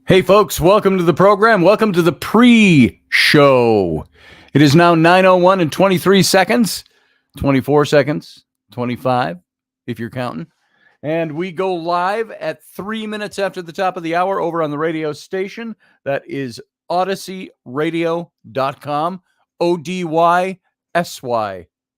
Hey, folks, welcome to the program. Welcome to the pre-show. It is now 9:01 and 23 seconds, 24 seconds, 25, if you're counting. And we go live at 3 minutes after the top of the hour over on the radio station. That is OdysseyRadio.com, ODYSY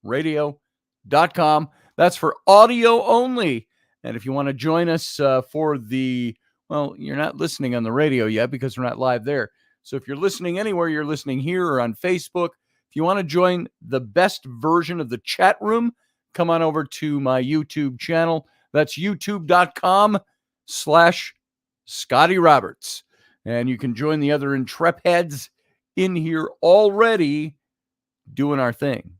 radio.com. That's for audio only. And if you want to join us for the well, you're not listening on the radio yet because we're not live there. So if you're listening anywhere, you're listening here or on Facebook. If you want to join the best version of the chat room, come on over to my YouTube channel. That's youtube.com/Scotty Roberts. And you can join the other Intrepids in here already doing our thing.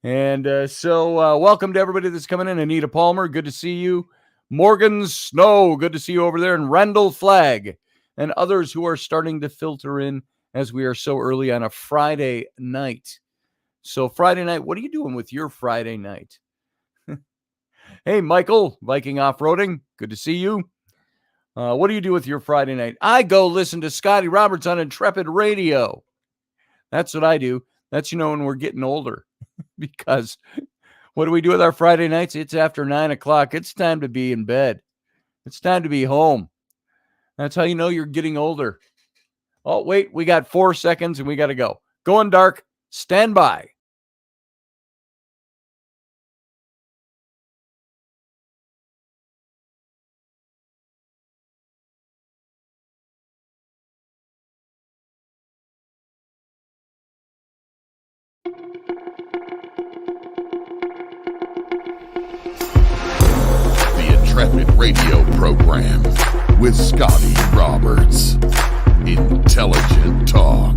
And so welcome to everybody that's coming in. Anita Palmer, good to see you. Morgan Snow, good to see you over there. And Randall Flagg and others who are starting to filter in as we are so early on a Friday night. So Friday night, what are you doing with your Friday night? Hey, Michael, Viking Off-Roading, good to see you. What do you do with your Friday night? I go listen to Scotty Roberts on Intrepid Radio. That's what I do. That's, when we're getting older. Because what do we do with our Friday nights? It's after 9 o'clock. It's time to be in bed. It's time to be home. That's how you know you're getting older. Oh, wait, we got 4 seconds and we got to go. Going dark. Stand by. Intrepid radio program with Scotty Roberts. Intelligent talk.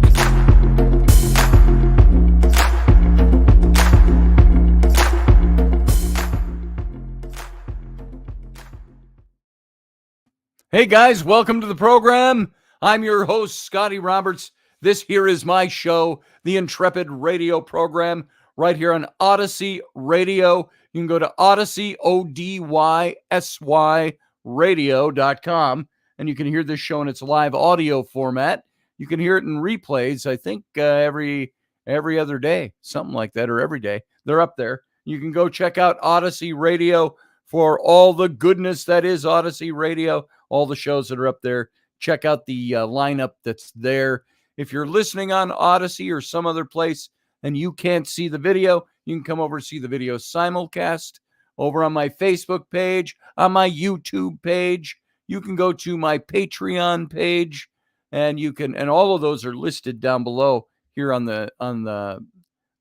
Hey guys, welcome to the program. I'm your host, Scotty Roberts. This here is my show, the Intrepid radio program, right here on Odyssey Radio. You can go to Odyssey, ODYSY radio.com, and you can hear this show in its live audio format. You can hear it in replays, I think, every other day, something like that, or every day. They're up there. You can go check out Odyssey Radio for all the goodness that is Odyssey Radio, all the shows that are up there. Check out the lineup that's there. If you're listening on Odyssey or some other place and you can't see the video, you can come over and see the video simulcast over on my Facebook page, on my YouTube page. You can go to my Patreon page, and all of those are listed down below here on the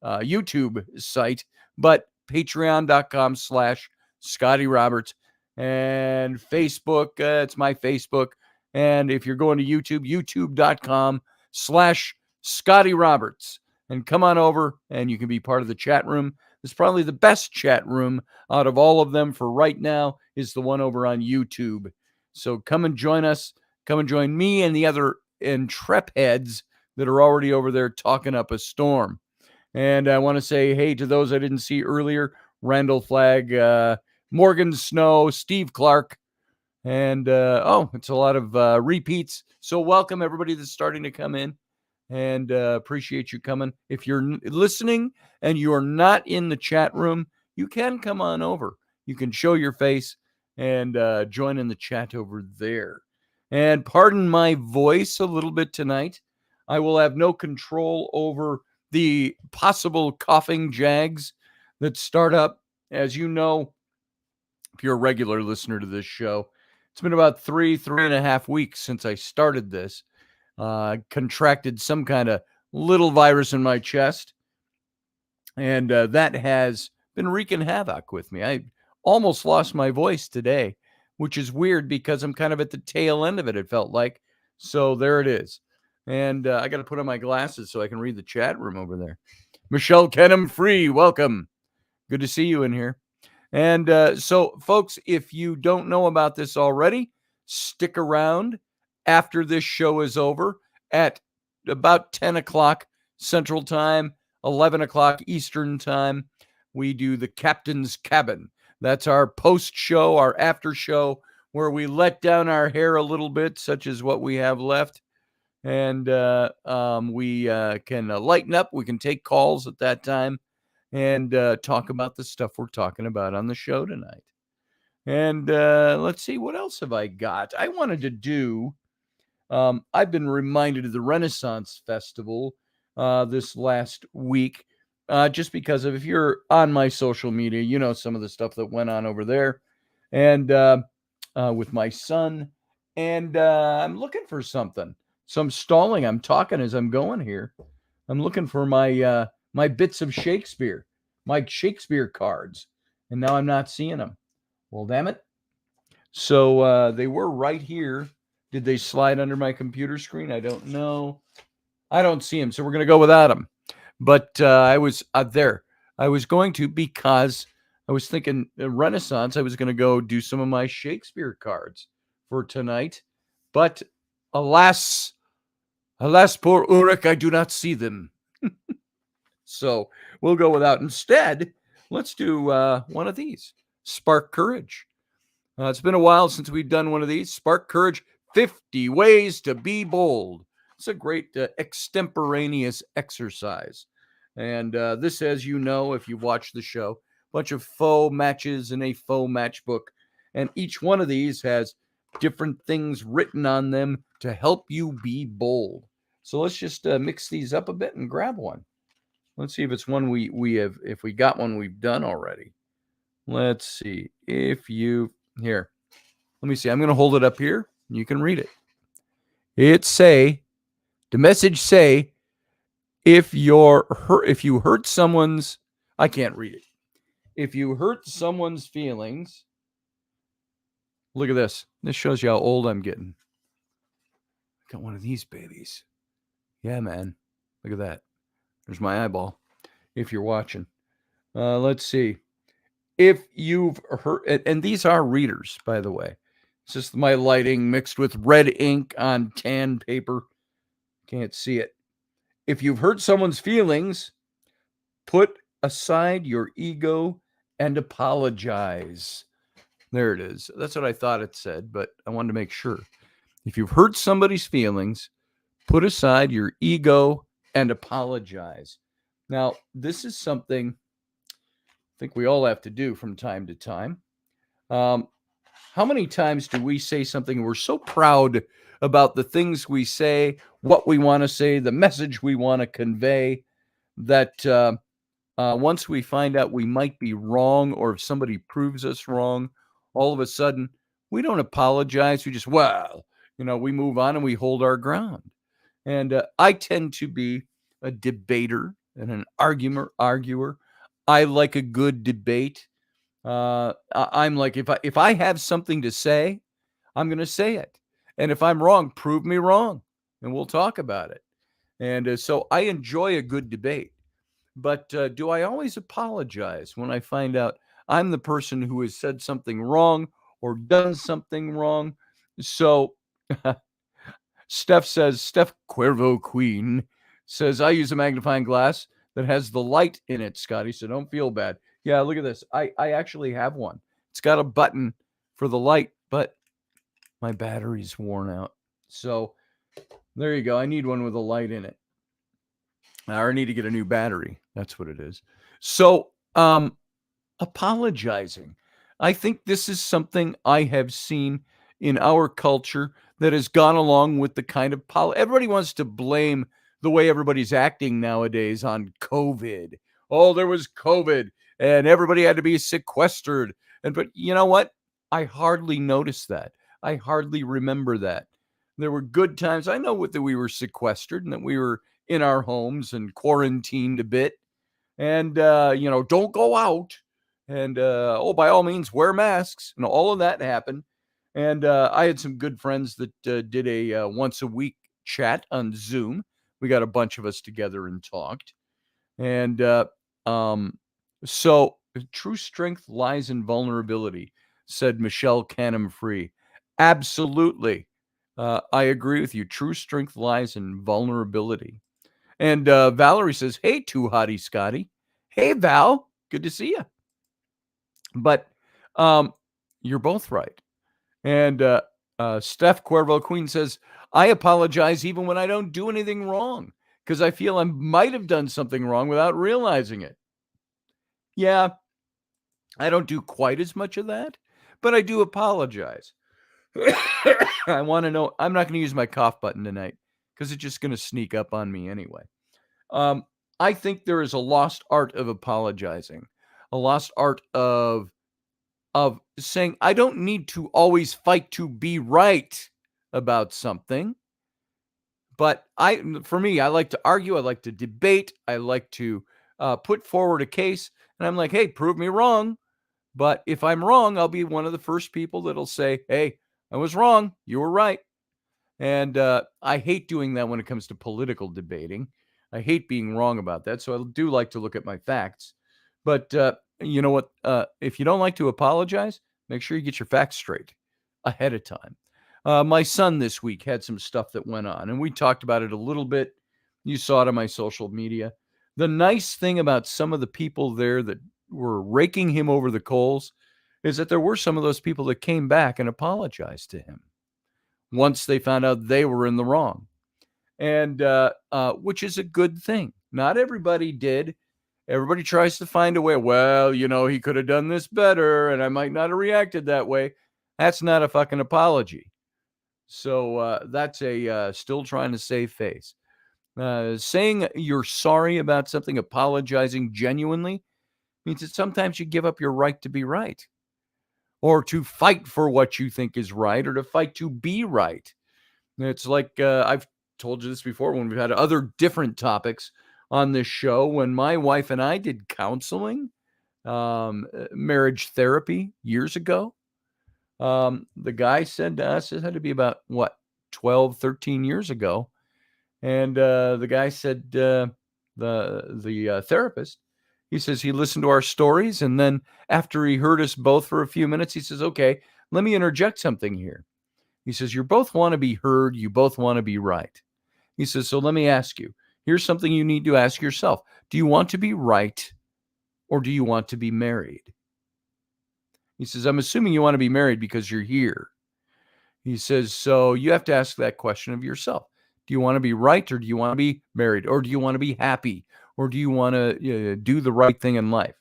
YouTube site. But patreon.com/Scotty Roberts, and Facebook, it's my Facebook. And if you're going to YouTube, youtube.com/Scotty Roberts. And come on over and you can be part of the chat room. It's probably the best chat room out of all of them for right now is the one over on YouTube. So come and join us. Come and join me and the other Intrepids that are already over there talking up a storm. And I want to say hey to those I didn't see earlier: Randall Flagg, Morgan Snow, Steve Clark, and it's a lot of repeats. So welcome everybody that's starting to come in. And appreciate you coming. If you're listening and you're not in the chat room, you can come on over. You can show your face and join in the chat over there. And pardon my voice a little bit tonight. I will have no control over the possible coughing jags that start up. As you know, if you're a regular listener to this show, it's been about 3.5 weeks since I started this. Contracted some kind of little virus in my chest, and that has been wreaking havoc with me. I almost lost my voice today, which is weird because I'm kind of at the tail end of it, it felt like. So there it is. And I got to put on my glasses so I can read the chat room over there. Michelle Kenham Free, welcome. Good to see you in here. And so, folks, if you don't know about this already, stick around. After this show is over at about 10 o'clock Central Time, 11 o'clock Eastern Time, we do the Captain's Cabin. That's our post show, our after show, where we let down our hair a little bit, such as what we have left, and we can lighten up. We can take calls at that time and talk about the stuff we're talking about on the show tonight. And let's see, what else have I got? I wanted to do, I've been reminded of the Renaissance Festival this last week, just because of, if you're on my social media, you know some of the stuff that went on over there. And with my son. And I'm looking for something. So I'm stalling. I'm talking as I'm going here. I'm looking for my bits of Shakespeare, my Shakespeare cards. And now I'm not seeing them. Well, damn it. So they were right here. Did they slide under my computer screen? I don't know. I don't see them. So we're going to go without them. But I was there. I was going to, because I was thinking Renaissance. I was going to go do some of my Shakespeare cards for tonight. But alas, poor Ulrich, I do not see them. So we'll go without. Instead, let's do one of these. Spark Courage. It's been a while since we've done one of these. Spark Courage, 50 Ways to Be Bold. It's a great extemporaneous exercise. And this, as you know, if you've watched the show, a bunch of faux matches in a faux match book. And each one of these has different things written on them to help you be bold. So let's just mix these up a bit and grab one. Let's see if it's one we have, if we got one we've done already. Let's see. Here, let me see. I'm going to hold it up here. You can read it. The message say, if you hurt someone's, I can't read it. If you hurt someone's feelings, look at this. This shows you how old I'm getting. I got one of these babies. Yeah, man. Look at that. There's my eyeball. If you're watching. Let's see. If you've hurt, and these are readers, by the way. It's just my lighting mixed with red ink on tan paper. Can't see it. If you've hurt someone's feelings, put aside your ego and apologize. There it is. That's what I thought it said, but I wanted to make sure. If you've hurt somebody's feelings, put aside your ego and apologize. Now, this is something I think we all have to do from time to time. How many times do we say something and we're so proud about the things we say, what we want to say, the message we want to convey, that once we find out we might be wrong, or if somebody proves us wrong, all of a sudden we don't apologize. We just, we move on and we hold our ground. And I tend to be a debater and an arguer. I like a good debate. I'm like, if I have something to say, I'm going to say it. And if I'm wrong, prove me wrong, and we'll talk about it. And so I enjoy a good debate. But do I always apologize when I find out I'm the person who has said something wrong or done something wrong? So Steph Cuervo Queen says, I use a magnifying glass that has the light in it, Scotty, so don't feel bad. Yeah, look at this. I actually have one. It's got a button for the light, but my battery's worn out. So there you go. I need one with a light in it. I need to get a new battery. That's what it is. So apologizing. I think this is something I have seen in our culture that has gone along with the kind of everybody wants to blame the way everybody's acting nowadays on COVID. Oh, there was COVID and everybody had to be sequestered. But you know what? I hardly noticed that. I hardly remember that. There were good times. I know that we were sequestered and that we were in our homes and quarantined a bit. And, don't go out. And, by all means, wear masks. And all of that happened. And I had some good friends that did a once a week chat on Zoom. We got a bunch of us together and talked. And so true strength lies in vulnerability, said Michelle Canham-Free. Absolutely. I agree with you. True strength lies in vulnerability. And Valerie says, hey, too hottie Scotty. Hey, Val. Good to see you. But you're both right. And Steph Cuervo Queen says, I apologize even when I don't do anything wrong because I feel I might have done something wrong without realizing it. Yeah, I don't do quite as much of that, but I do apologize. I want to know. I'm not going to use my cough button tonight because it's just going to sneak up on me anyway. Um, I think there is a lost art of apologizing, a lost art of saying I don't need to always fight to be right about something. But for me, I like to argue. I like to debate. I like to put forward a case, and I'm like, hey, prove me wrong. But if I'm wrong, I'll be one of the first people that'll say, hey, I was wrong. You were right. And I hate doing that when it comes to political debating. I hate being wrong about that. So I do like to look at my facts. But you know what? If you don't like to apologize, make sure you get your facts straight ahead of time. My son this week had some stuff that went on, and we talked about it a little bit. You saw it on my social media. The nice thing about some of the people there that were raking him over the coals is that there were some of those people that came back and apologized to him once they found out they were in the wrong, and which is a good thing. Not everybody did. Everybody tries to find a way. Well, he could have done this better, and I might not have reacted that way. That's not a fucking apology. So that's a still trying to save face. Saying you're sorry about something, apologizing genuinely, means that sometimes you give up your right to be right, or to fight for what you think is right, or to fight to be right. It's like I've told you this before when we've had other different topics on this show. When my wife and I did counseling, marriage therapy years ago, the guy said to us, it had to be about 12, 13 years ago. And the guy said, the therapist, he says he listened to our stories. And then after he heard us both for a few minutes, he says, okay, let me interject something here. He says, you both want to be heard. You both want to be right. He says, so let me ask you, here's something you need to ask yourself. Do you want to be right, or do you want to be married? He says, I'm assuming you want to be married because you're here. He says, so you have to ask that question of yourself. Do you want to be right, or do you want to be married, or do you want to be happy, or do you want to do the right thing in life?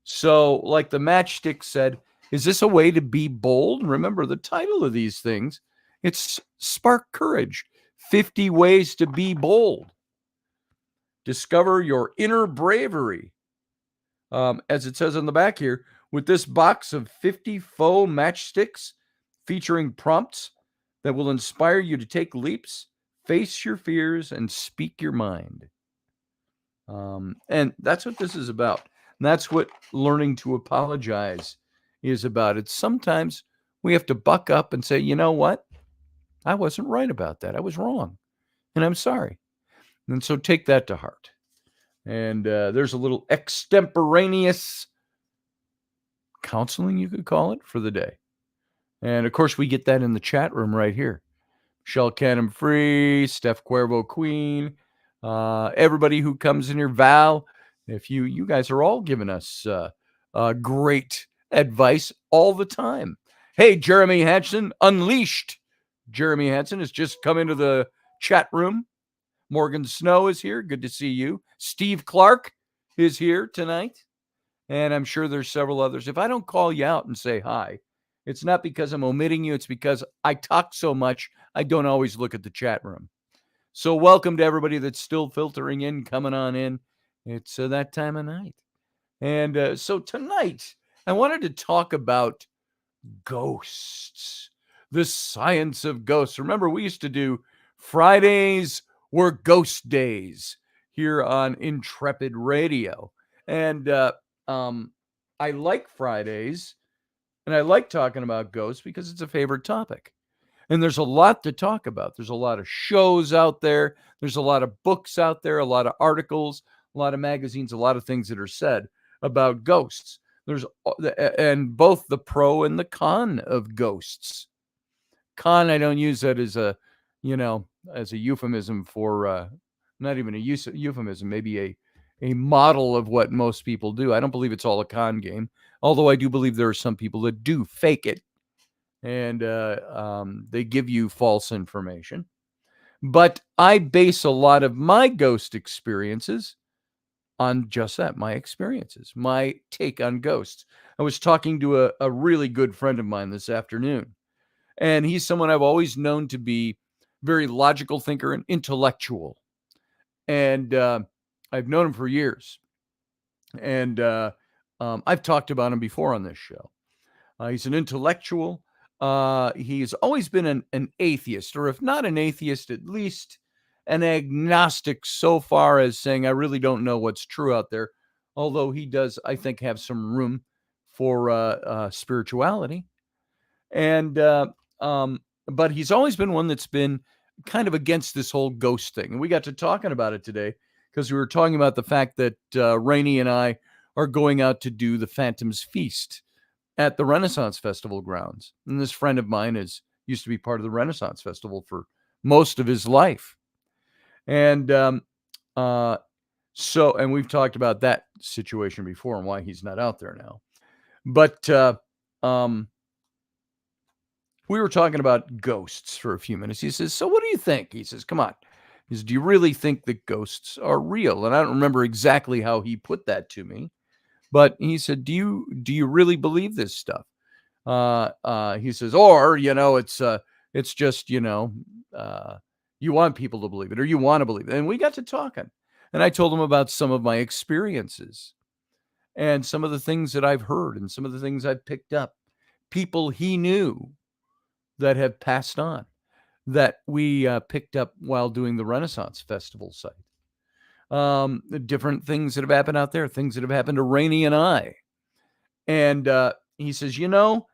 So like the matchstick said, is this a way to be bold? Remember the title of these things. It's Spark Courage, 50 Ways to Be Bold. Discover your inner bravery. As it says on the back here, with this box of 50 faux matchsticks featuring prompts that will inspire you to take leaps, face your fears, and speak your mind. And that's what this is about. And that's what learning to apologize is about. It's sometimes we have to buck up and say, you know what? I wasn't right about that. I was wrong. And I'm sorry. And so take that to heart. And there's a little extemporaneous counseling, you could call it, for the day. And of course, we get that in the chat room right here. Shell Cannon Free, Steph Cuervo Queen, everybody who comes in here, Val. If you guys are all giving us great advice all the time. Hey, Jeremy Hanson, Unleashed. Jeremy Hanson has just come into the chat room. Morgan Snow is here. Good to see you. Steve Clark is here tonight. And I'm sure there's several others. If I don't call you out and say hi, it's not because I'm omitting you. It's because I talk so much, I don't always look at the chat room. So welcome to everybody that's still filtering in, coming on in. It's that time of night. And so tonight, I wanted to talk about ghosts, the science of ghosts. Remember, we used to do Fridays were ghost days here on Intrepid Radio. And I like Fridays, and I like talking about ghosts because it's a favorite topic. And there's a lot to talk about. There's a lot of shows out there. There's a lot of books out there, a lot of articles, a lot of magazines, a lot of things that are said about ghosts. And both the pro and the con of ghosts. Con, I don't use that as a euphemism for, not even a euphemism, maybe a model of what most people do. I don't believe it's all a con game, although I do believe there are some people that do fake it and they give you false information. But I base a lot of my ghost experiences on just that, my experiences, my take on ghosts. I was talking to a really good friend of mine this afternoon, and he's someone I've always known to be very logical thinker and intellectual. And I've known him for years. And I've talked about him before on this show. He's an intellectual. He's always been an atheist, or if not an atheist, at least an agnostic so far as saying, I really don't know what's true out there. Although he does, I think, have some room for spirituality. And, but he's always been one that's been kind of against this whole ghost thing. And we got to talking about it today because we were talking about the fact that Rainey and I are going out to do the Phantom's Feast at the Renaissance Festival grounds. And this friend of mine used to be part of the Renaissance Festival for most of his life. And and we've talked about that situation before and why he's not out there now. But we were talking about ghosts for a few minutes. He says, so what do you think? He says, come on. He says, do you really think that ghosts are real? And I don't remember exactly how he put that to me. But he said, do you really believe this stuff? He says, or, it's just, you want people to believe it, or you want to believe it. And we got to talking. And I told him about some of my experiences and some of the things that I've heard and some of the things I've picked up. People he knew that have passed on that we picked up while doing the Renaissance Festival site. The different things that have happened out there, things that have happened to Rainey and I. And he says, and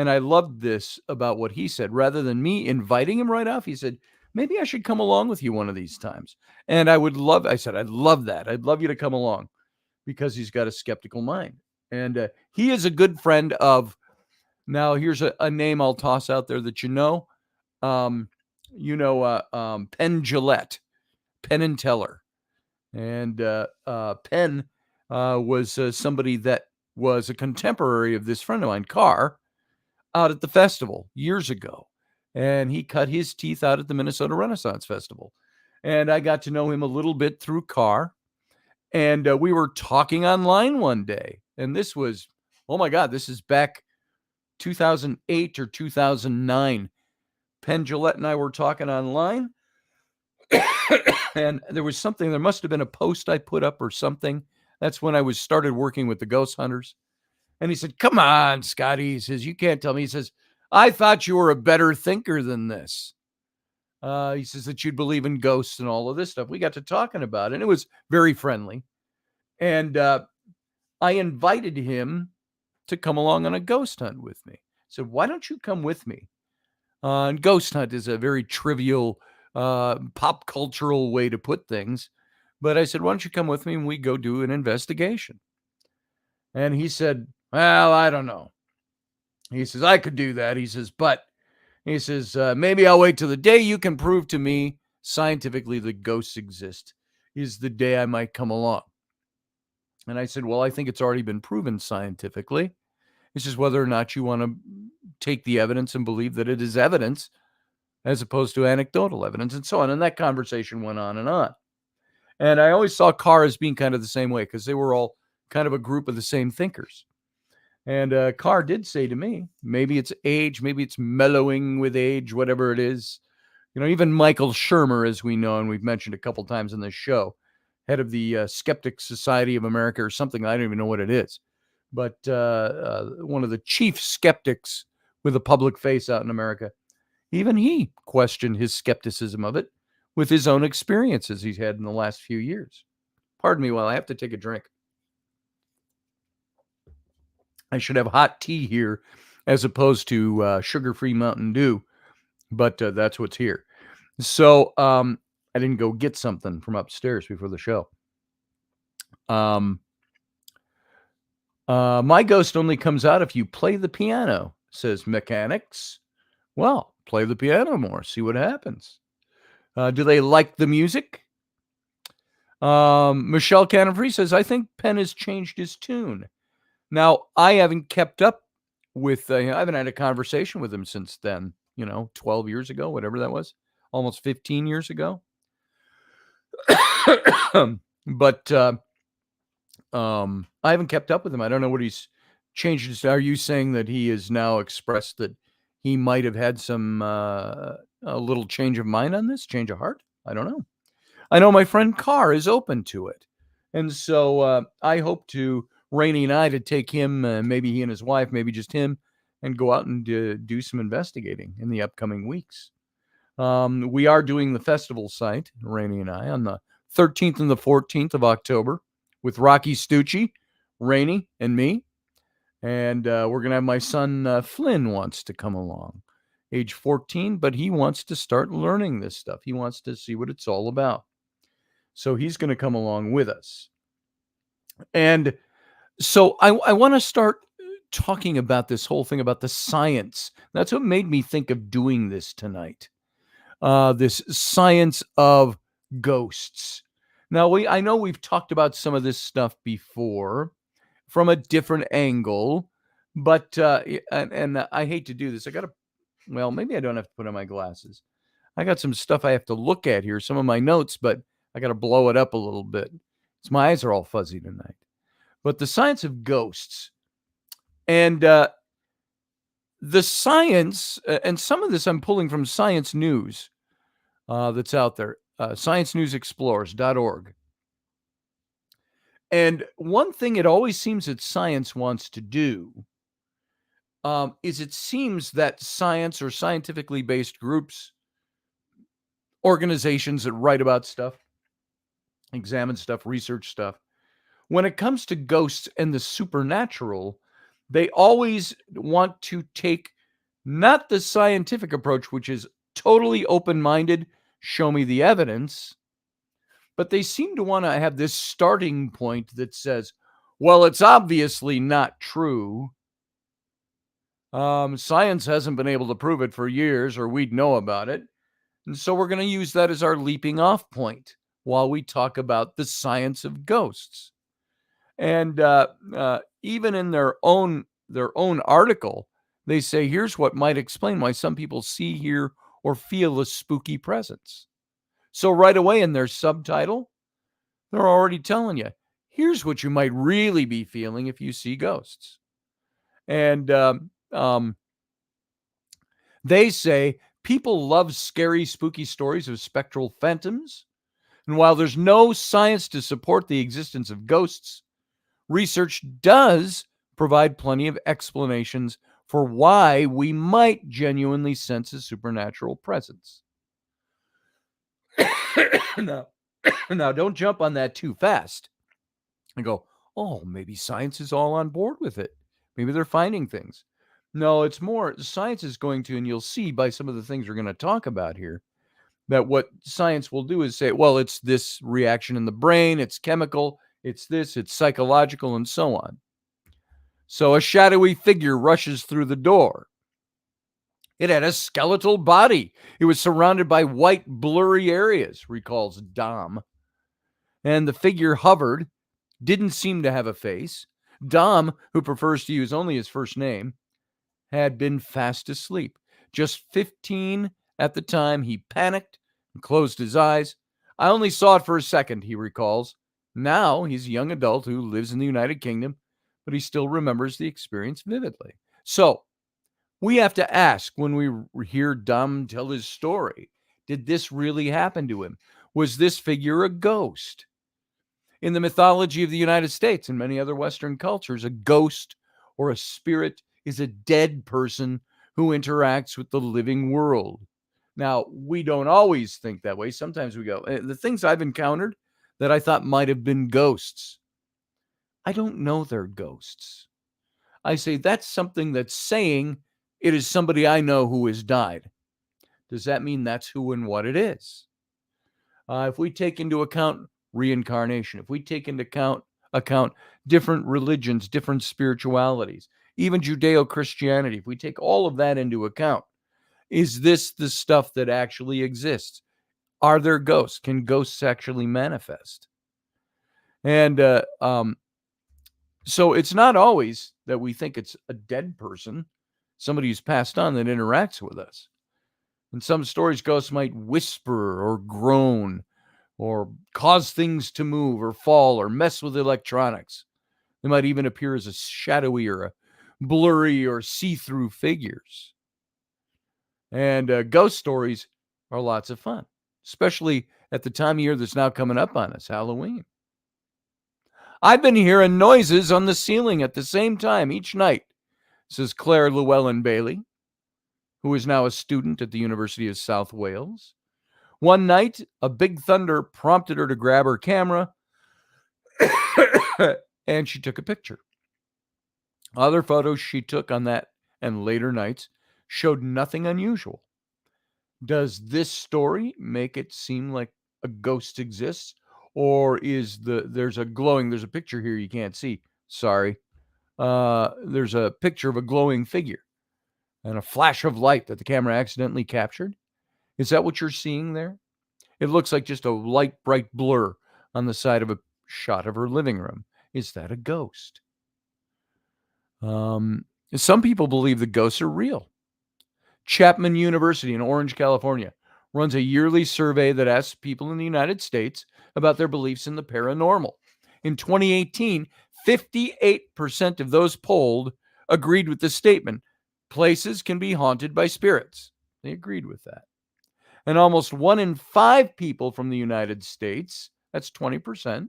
I loved this about what he said. Rather than me inviting him right off, he said, maybe I should come along with you one of these times. And I said, I'd love that. I'd love you to come along because he's got a skeptical mind. And he is a good friend of, now here's a name I'll toss out there that Penn Jillette, Penn and Teller. And Penn was somebody that was a contemporary of this friend of mine, Carr, out at the festival years ago. And he cut his teeth out at the Minnesota Renaissance Festival. And I got to know him a little bit through Carr. And we were talking online one day. And this was, oh my God, this is back 2008 or 2009. Penn Jillette and I were talking online. And there must have been a post I put up or something. That's when I started working with the Ghost Hunters. And he said, come on, Scotty. He says, you can't tell me. He says, I thought you were a better thinker than this. He says that you'd believe in ghosts and all of this stuff. We got to talking about it, and it was very friendly. And I invited him to come along on a ghost hunt with me. I said, why don't you come with me? And ghost hunt is a very trivial pop cultural way to put things. But I said, why don't you come with me and we go do an investigation? And he said, well, I don't know. He says, I could do that. He says, but he says, maybe I'll wait till the day you can prove to me scientifically that ghosts exist is the day I might come along. And I said, well, I think it's already been proven scientifically. It's just whether or not you want to take the evidence and believe that it is evidence as opposed to anecdotal evidence and so on. And that conversation went on and on. And I always saw Carr as being kind of the same way because they were all kind of a group of the same thinkers. And Carr did say to me, maybe it's age, maybe it's mellowing with age, whatever it is. Even Michael Shermer, as we know, and we've mentioned a couple times in this show, head of the Skeptic Society of America or something. I don't even know what it is. But one of the chief skeptics with a public face out in America, even he questioned his skepticism of it with his own experiences he's had in the last few years. Pardon me while I have to take a drink. I should have hot tea here as opposed to sugar-free Mountain Dew, but that's what's here. So I didn't go get something from upstairs before the show. My ghost only comes out if you play the piano, says Mechanics. Well, play the piano more, see what happens. Do they like the music? Michelle Cannon-Free says, I think Penn has changed his tune. Now, I haven't kept up I haven't had a conversation with him since then, 12 years ago, whatever that was, almost 15 years ago. But I haven't kept up with him. I don't know what he's changed. Are you saying that he has now expressed that he might have had some a little change of mind on this, change of heart? I don't know. I know my friend Carr is open to it, and so I hope to Rainey and I to take him, maybe he and his wife, maybe just him, and go out and do some investigating in the upcoming weeks. We are doing the festival site, Rainey and I, on the 13th and the 14th of October with Rocky Stucci, Rainey, and me. And we're going to have my son Flynn wants to come along, age 14, but he wants to start learning this stuff. He wants to see what it's all about. So he's going to come along with us. And so I want to start talking about this whole thing about the science. That's what made me think of doing this tonight. This science of ghosts. Now, I know we've talked about some of this stuff before from a different angle, but and I hate to do this. Maybe I don't have to put on my glasses. I got some stuff I have to look at here, some of my notes, but I got to blow it up a little bit. So my eyes are all fuzzy tonight. But the science of ghosts and the science, and some of this I'm pulling from Science News that's out there, sciencenewsexplorers.org. And one thing it always seems that science wants to do is it seems that science or scientifically based groups, organizations that write about stuff, examine stuff, research stuff, when it comes to ghosts and the supernatural, they always want to take not the scientific approach, which is totally open-minded, show me the evidence, but they seem to want to have this starting point that says, well, it's obviously not true. Science hasn't been able to prove it for years, or we'd know about it. And so we're going to use that as our leaping off point while we talk about the science of ghosts. And even in their own article, they say, here's what might explain why some people see, hear, or feel a spooky presence. So right away in their subtitle, they're already telling you, here's what you might really be feeling if you see ghosts. And they say people love scary, spooky stories of spectral phantoms. And while there's no science to support the existence of ghosts, research does provide plenty of explanations for why we might genuinely sense a supernatural presence. Now, don't jump on that too fast and go, oh, maybe science is all on board with it. Maybe they're finding things. No, it's more science is going to, and you'll see by some of the things we're going to talk about here, that what science will do is say, well, it's this reaction in the brain, it's chemical, it's this, it's psychological, and so on. So a shadowy figure rushes through the door. It had a skeletal body. It was surrounded by white, blurry areas, recalls Dom. And the figure hovered, didn't seem to have a face. Dom, who prefers to use only his first name, had been fast asleep. Just 15 at the time, he panicked and closed his eyes. I only saw it for a second, he recalls. Now he's a young adult who lives in the United Kingdom, but he still remembers the experience vividly. So we have to ask when we hear Dom tell his story, did this really happen to him? Was this figure a ghost? In the mythology of the United States and many other Western cultures, a ghost or a spirit is a dead person who interacts with the living world. Now, we don't always think that way. Sometimes we go, the things I've encountered that I thought might have been ghosts, I don't know they're ghosts. I say that's something that's saying it is somebody I know who has died. Does that mean that's who and what it is? If we take into account reincarnation, if we take into account different religions, different spiritualities, even Judeo-Christianity, if we take all of that into account, is this the stuff that actually exists? Are there ghosts? Can ghosts actually manifest? And So it's not always that we think it's a dead person, somebody who's passed on that interacts with us. In some stories, ghosts might whisper or groan or cause things to move or fall or mess with electronics. They might even appear as a shadowy or a blurry or see-through figures. And ghost stories are lots of fun, especially at the time of year that's now coming up on us, Halloween. I've been hearing noises on the ceiling at the same time each night, says Claire Llewellyn Bailey, who is now a student at the University of South Wales. One night, a big thunder prompted her to grab her camera, and she took a picture. Other photos she took on that and later nights showed nothing unusual. Does this story make it seem like a ghost exists? Or is there's a picture here you can't see. Sorry. There's a picture of a glowing figure and a flash of light that the camera accidentally captured. Is that what you're seeing there? It looks like just a light, bright blur on the side of a shot of her living room. Is that a ghost? Some people believe the ghosts are real. Chapman University in Orange, California, runs a yearly survey that asks people in the United States about their beliefs in the paranormal. In 2018, 58% of those polled agreed with the statement, places can be haunted by spirits. They agreed with that. And almost 1 in 5 people from the United States, that's 20%,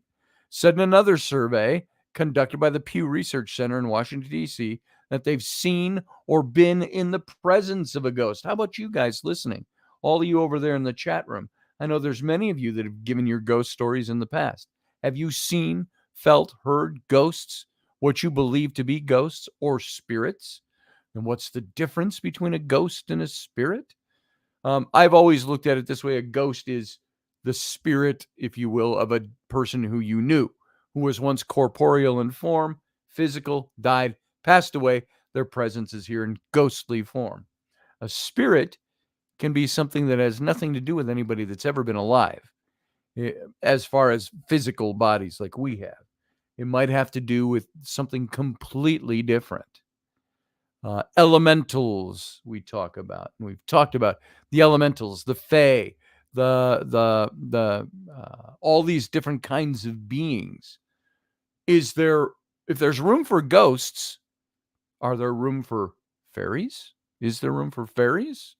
said in another survey conducted by the Pew Research Center in Washington, D.C., that they've seen or been in the presence of a ghost. How about you guys listening? All of you over there in the chat room. I know there's many of you that have given your ghost stories in the past. Have you seen, felt, heard ghosts, what you believe to be ghosts or spirits? And what's the difference between a ghost and a spirit? I've always looked at it this way. A ghost is the spirit, if you will, of a person who you knew, who was once corporeal in form, physical, died, passed away. Their presence is here in ghostly form. A spirit can be something that has nothing to do with anybody that's ever been alive, as far as physical bodies like we have. It might have to do with something completely different. Elementals we talk about. We've talked about the elementals, the fae, the all these different kinds of beings. If there's room for ghosts, are there room for fairies? Is there room for fairies?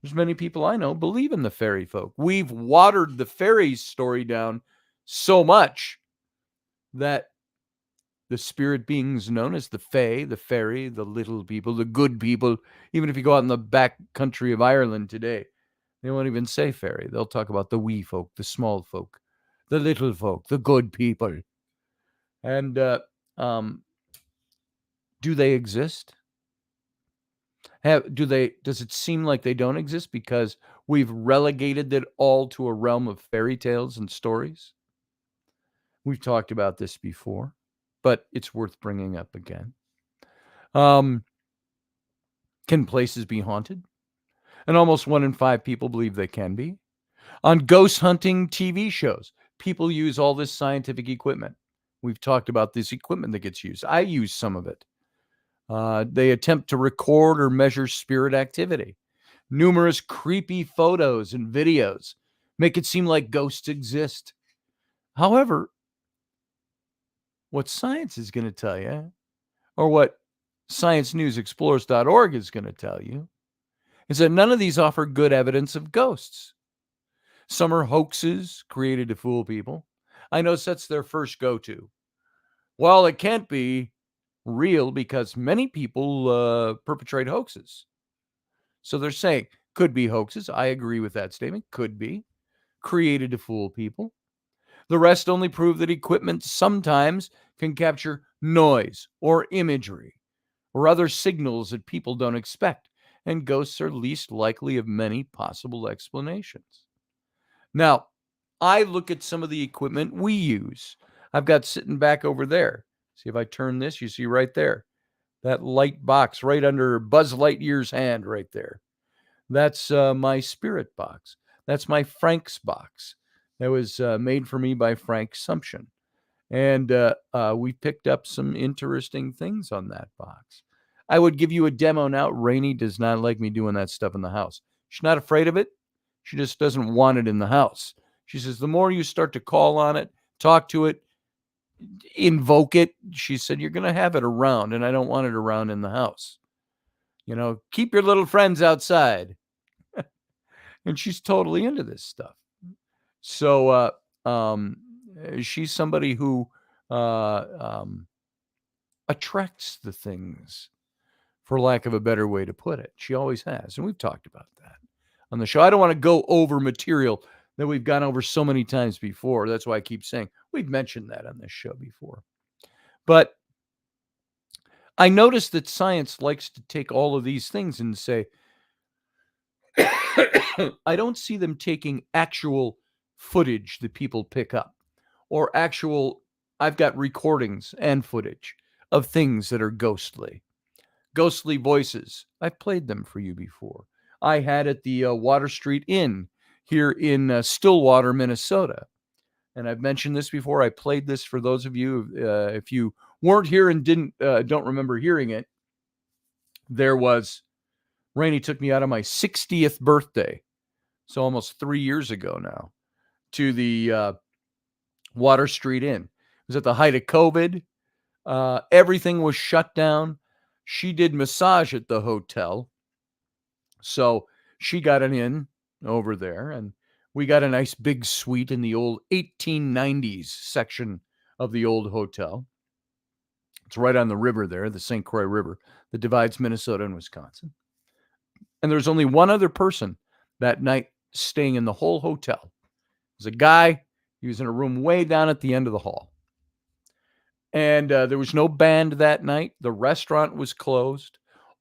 There's many people I know believe in the fairy folk. We've watered the fairies story down so much that the spirit beings known as the fae, the fairy, the little people, the good people, even if you go out in the back country of Ireland today, they won't even say fairy. They'll talk about the wee folk, the small folk, the little folk, the good people. And do they exist? Does it seem like they don't exist because we've relegated it all to a realm of fairy tales and stories? We've talked about this before, but it's worth bringing up again. Can places be haunted? And almost 1 in 5 people believe they can be. On ghost hunting TV shows, people use all this scientific equipment. We've talked about this equipment that gets used. I use some of it. They attempt to record or measure spirit activity. Numerous creepy photos and videos make it seem like ghosts exist. However, what science is going to tell you, or what sciencenewsexplorers.org is going to tell you, is that none of these offer good evidence of ghosts. Some are hoaxes created to fool people. I know that's their first go-to. Well, it can't be real because many people perpetrate hoaxes. So they're saying, could be hoaxes. I agree with that statement. Could be. Created to fool people. The rest only prove that equipment sometimes can capture noise or imagery or other signals that people don't expect, and ghosts are least likely of many possible explanations. Now, I look at some of the equipment we use. I've got sitting back over there. See if I turn this, you see right there. That light box right under Buzz Lightyear's hand right there. That's my spirit box. That's my Frank's box. That was made for me by Frank Sumption. And we picked up some interesting things on that box. I would give you a demo now. Rainey does not like me doing that stuff in the house. She's not afraid of it. She just doesn't want it in the house. She says, the more you start to call on it, talk to it, invoke it, she said, you're going to have it around, and I don't want it around in the house. Keep your little friends outside. And she's totally into this stuff. So she's somebody who attracts the things, for lack of a better way to put it. She always has. And we've talked about that on the show. I don't want to go over material that we've gone over so many times before. That's why I keep saying we've mentioned that on this show before. But I noticed that science likes to take all of these things and say, I don't see them taking actual footage that people pick up, or I've got recordings and footage of things that are ghostly voices. I've played them for you before. I had at the Water Street Inn here in Stillwater, Minnesota. And I've mentioned this before. I played this for those of you, if you weren't here and don't remember hearing it. Rainey took me out on my 60th birthday, so almost 3 years ago now, to the Water Street Inn. It was at the height of COVID. Everything was shut down. She did massage at the hotel, so she got an inn over there, and we got a nice big suite in the old 1890s section of the old hotel. It's right on the river there, the St. Croix River, that divides Minnesota and Wisconsin. And there's only one other person that night staying in the whole hotel. There's a guy. He was in a room way down at the end of the hall. And there was no band that night. The restaurant was closed.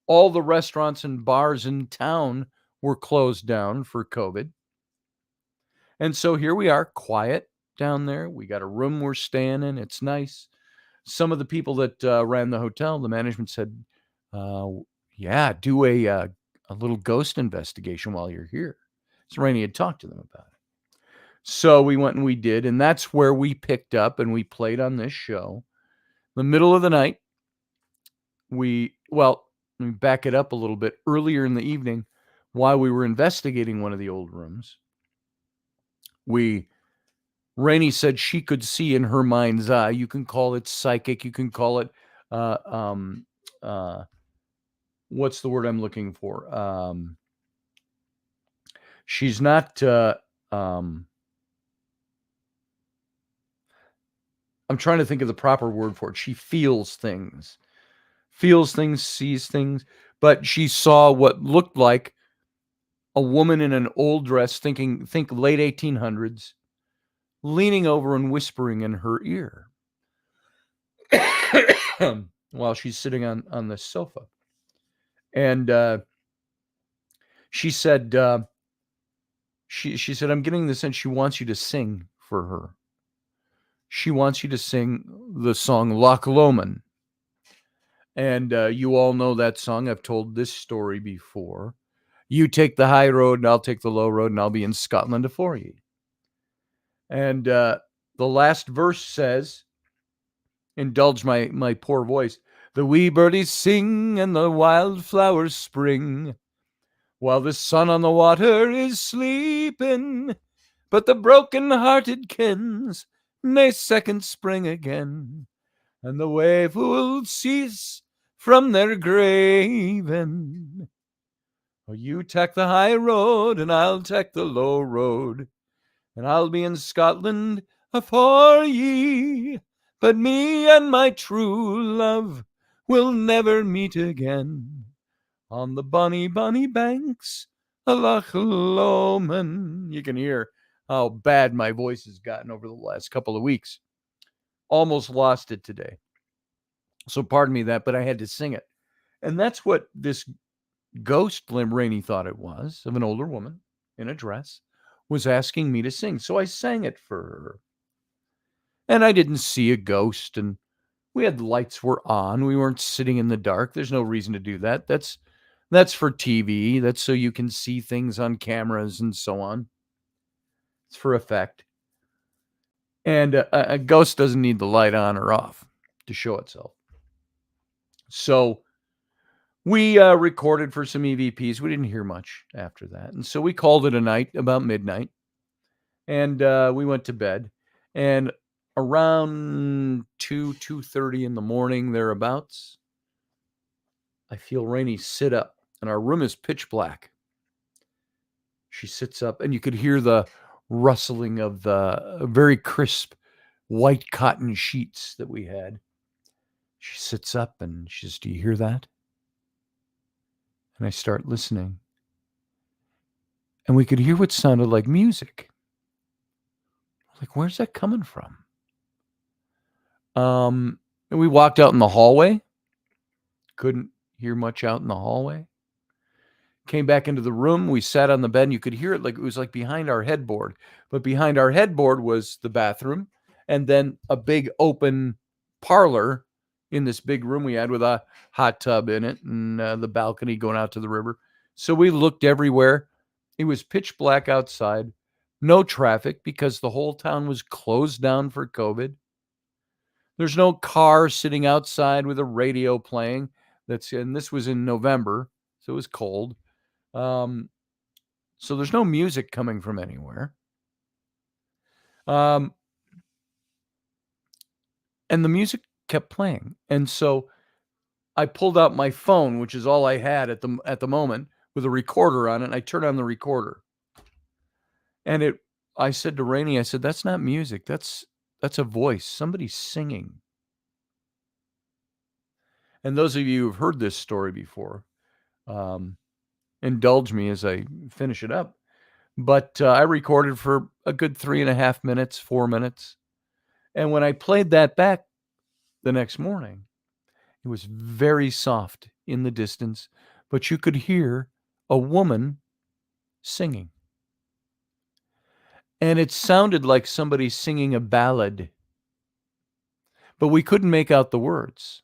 All the restaurants and bars in town were closed down for COVID. And so here we are, quiet down there. We got a room we're staying in. It's nice. Some of the people that ran the hotel, the management said, yeah, do a little ghost investigation while you're here. So Rainey had talked to them about it. So we went and we did, and that's where we picked up and we played on this show. The middle of the night, let me back it up a little bit. Earlier in the evening, while we were investigating one of the old rooms, Rainey said she could see in her mind's eye. You can call it psychic. You can call it, what's the word I'm looking for? She's not, I'm trying to think of the proper word for it. She feels things, sees things, but she saw what looked like a woman in an old dress, think late 1800s, leaning over and whispering in her ear while she's sitting on the sofa. And she said, she said, I'm getting the sense she wants you to sing for her. She wants you to sing the song Loch Lomond. And you all know that song. I've told this story before. You take the high road and I'll take the low road, and I'll be in Scotland afore ye. And the last verse says, indulge my poor voice, the wee birdies sing and the wildflowers spring, while the sun on the water is sleeping, but the broken-hearted kens nae second spring again, and the wave will cease from their graving. Oh, you take the high road and I'll take the low road, and I'll be in Scotland afore ye, but me and my true love will never meet again on the bonny, bonny banks of Loch Lomond. You can hear how bad my voice has gotten over the last couple of weeks. Almost lost it today. So pardon me that, but I had to sing it. And that's what this ghost Rainey thought it was, of an older woman in a dress, was asking me to sing. So I sang it for her. And I didn't see a ghost, and we had the lights were on. We weren't sitting in the dark. There's no reason to do that. That's for TV. That's so you can see things on cameras and so on. It's for effect. And a ghost doesn't need the light on or off to show itself. So we recorded for some EVPs. We didn't hear much after that. And so we called it a night about midnight. And we went to bed. And around 2:30 in the morning, thereabouts, I feel Rainey sit up. And our room is pitch black. She sits up, and you could hear the rustling of the very crisp white cotton sheets that we had. She sits up and she says, "Do you hear that?" And I start listening. And we could hear what sounded like music. Like, where's that coming from? And we walked out in the hallway. Couldn't hear much out in the hallway. Came back into the room. We sat on the bed, and you could hear it like it was like behind our headboard. But behind our headboard was the bathroom, and then a big open parlor in this big room we had with a hot tub in it, and the balcony going out to the river. So we looked everywhere. It was pitch black outside, no traffic because the whole town was closed down for COVID. There's no car sitting outside with a radio playing. And this was in November, so it was cold. So there's no music coming from anywhere. And the music kept playing. And so I pulled out my phone, which is all I had at the moment, with a recorder on it, and I turned on the recorder. And I said to Rainey, I said, "That's not music. That's a voice. Somebody's singing." And those of you who've heard this story before, indulge me as I finish it up. But I recorded for a good 3.5 minutes, 4 minutes. And when I played that back the next morning, it was very soft in the distance, but you could hear a woman singing. And it sounded like somebody singing a ballad, but we couldn't make out the words.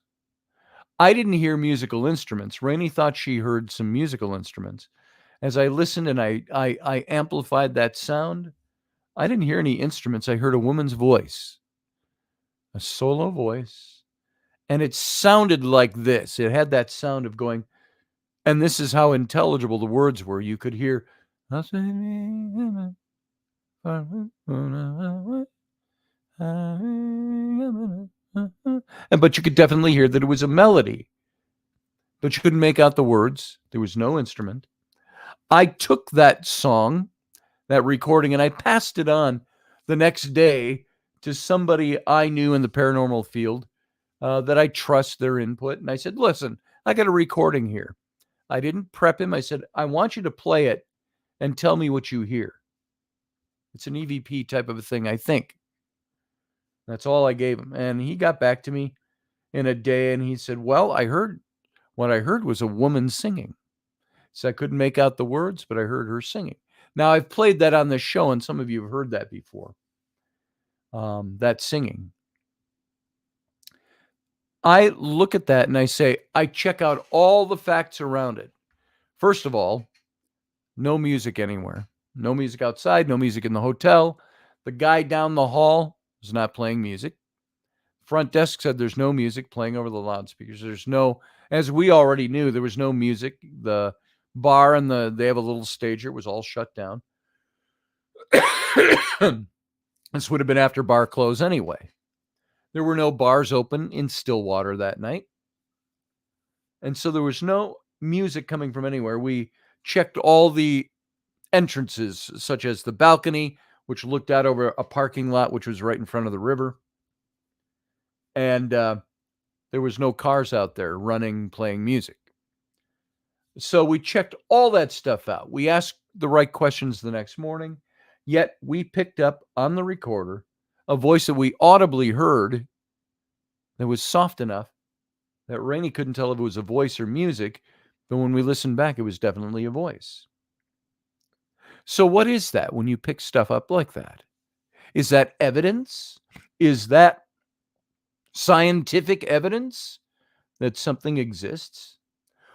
I didn't hear musical instruments. Rainey thought she heard some musical instruments. As I listened and I amplified that sound, I didn't hear any instruments. I heard a woman's voice, a solo voice, and it sounded like this. It had that sound of going, and this is how intelligible the words were. You could hear, but you could definitely hear that it was a melody, but you couldn't make out the words. There was no instrument. I took that song, that recording, and I passed it on the next day to somebody I knew in the paranormal field that I trust their input. And I said, "Listen, I got a recording here." I didn't prep him. I said, "I want you to play it and tell me what you hear." It's an EVP type of a thing, I think. That's all I gave him. And he got back to me in a day and he said, "Well, what I heard was a woman singing." So I couldn't make out the words, but I heard her singing. Now, I've played that on this show, and some of you have heard that before, that singing. I look at that and I say, I check out all the facts around it. First of all, no music anywhere. No music outside, no music in the hotel. The guy down the hall was not playing music. Front desk said there's no music playing over the loudspeakers. There's no, as we already knew, there was no music. The bar and they have a little stager. It was all shut down. This would have been after bar close anyway. There were no bars open in Stillwater that night. And so there was no music coming from anywhere. We checked all the entrances, such as the balcony, which looked out over a parking lot, which was right in front of the river. And there was no cars out there running, playing music. So we checked all that stuff out. We asked the right questions the next morning, yet we picked up on the recorder a voice that we audibly heard that was soft enough that Rainey couldn't tell if it was a voice or music, but when we listened back, it was definitely a voice. So what is that when you pick stuff up like that? Is that evidence? Is that scientific evidence that something exists?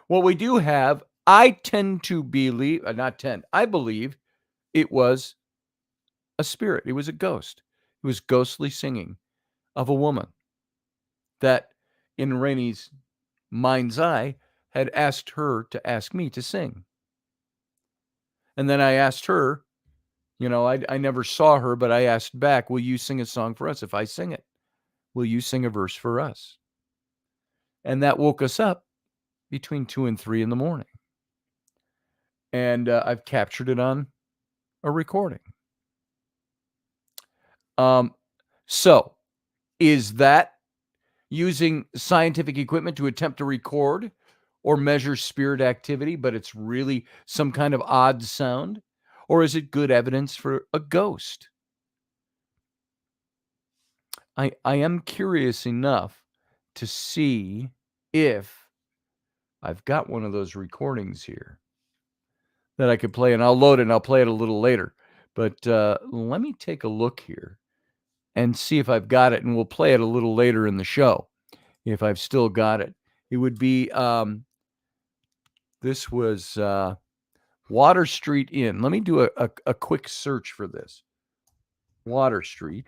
What we do have, I believe it was a spirit. It was a ghost. It was ghostly singing of a woman that, in Rainey's mind's eye, had asked her to ask me to sing. And then I asked her, I never saw her, but I asked back, will you sing a song for us? If I sing it, will you sing a verse for us? And that woke us up between 2 and 3 in the morning. And I've captured it on a recording. So is that using scientific equipment to attempt to record or measure spirit activity, but it's really some kind of odd sound? Or is it good evidence for a ghost? I am curious enough to see if I've got one of those recordings here that I could play, and I'll load it and I'll play it a little later. But let me take a look here and see if I've got it, and we'll play it a little later in the show if I've still got it. It would be, this was Water Street Inn. Let me do a quick search for this. Water Street.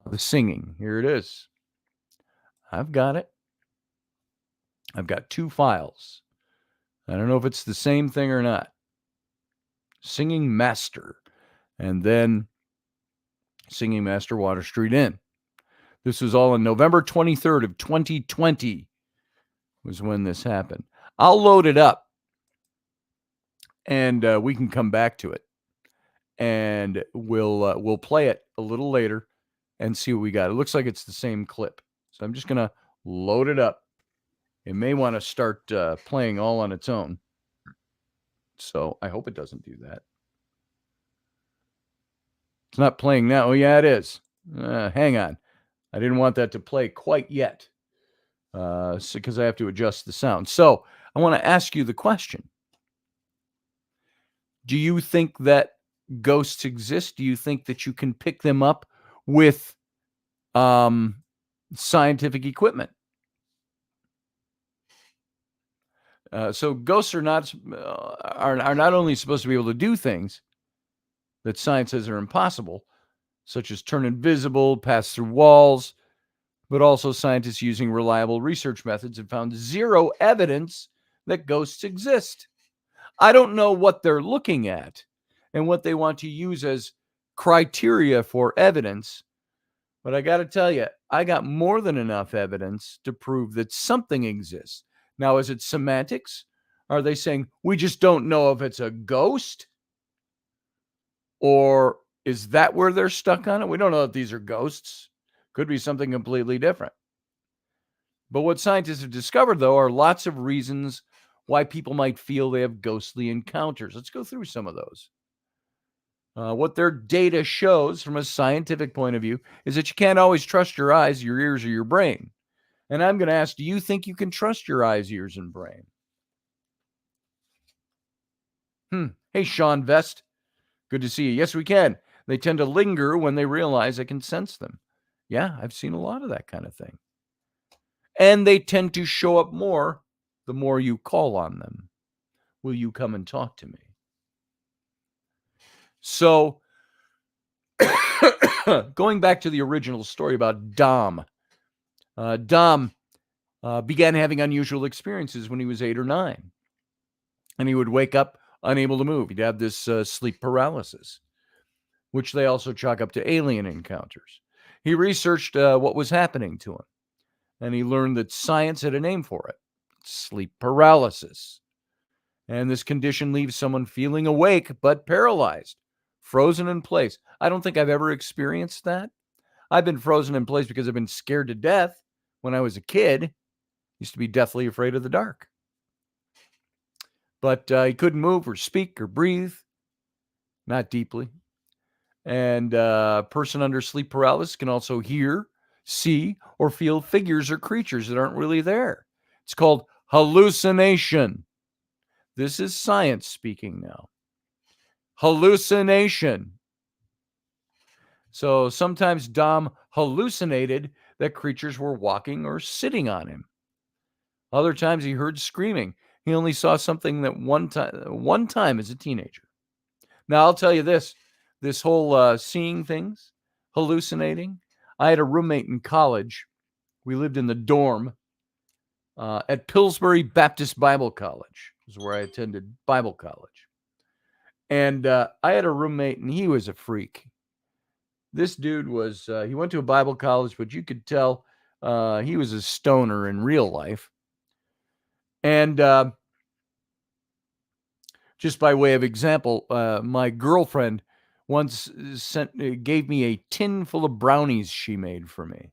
The singing. Here it is. I've got it. I've got 2 files. I don't know if it's the same thing or not. Singing Master. And then Singing Master Water Street Inn. This was all on November 23rd of 2020 was when this happened. I'll load it up and we can come back to it. And we'll play it a little later and see what we got. It looks like it's the same clip. So I'm just going to load it up. It may want to start playing all on its own. So I hope it doesn't do that. It's not playing now. Oh, yeah, it is. Hang on. I didn't want that to play quite yet because I have to adjust the sound. So I want to ask you the question. Do you think that ghosts exist? Do you think that you can pick them up with scientific equipment? So ghosts are not only supposed to be able to do things that science says are impossible, such as turn invisible, pass through walls, but also scientists using reliable research methods have found 0 evidence that ghosts exist. I don't know what they're looking at and what they want to use as criteria for evidence, but I got to tell you, I got more than enough evidence to prove that something exists. Now, is it semantics? Are they saying we just don't know if it's a ghost? Or is that where they're stuck on it? We don't know if these are ghosts. Could be something completely different. But what scientists have discovered, though, are lots of reasons why people might feel they have ghostly encounters. Let's go through some of those. What their data shows from a scientific point of view is that you can't always trust your eyes, your ears, or your brain. And I'm going to ask, do you think you can trust your eyes, ears, and brain? Hey, Sean Vest. Good to see you. Yes, we can. They tend to linger when they realize I can sense them. Yeah, I've seen a lot of that kind of thing. And they tend to show up more the more you call on them. Will you come and talk to me? So, going back to the original story about Dom. Dom began having unusual experiences when he was 8 or 9. And he would wake up unable to move. He'd have this sleep paralysis, which they also chalk up to alien encounters. He researched what was happening to him, and he learned that science had a name for it: sleep paralysis. And this condition leaves someone feeling awake but paralyzed, frozen in place. I don't think I've ever experienced that. I've been frozen in place because I've been scared to death when I was a kid. Used to be deathly afraid of the dark. But he couldn't move or speak or breathe, not deeply. And a person under sleep paralysis can also hear, see, or feel figures or creatures that aren't really there. It's called hallucination. This is science speaking now. Hallucination. So sometimes Dom hallucinated that creatures were walking or sitting on him. Other times he heard screaming. He only saw something that one time as a teenager. Now, I'll tell you this. this whole seeing things, hallucinating. I had a roommate in college. We lived in the dorm at Pillsbury Baptist Bible College, is where I attended Bible college. And I had a roommate, and he was a freak. This dude was, he went to a Bible college, but you could tell he was a stoner in real life. And just by way of example, my girlfriend once gave me a tin full of brownies she made for me.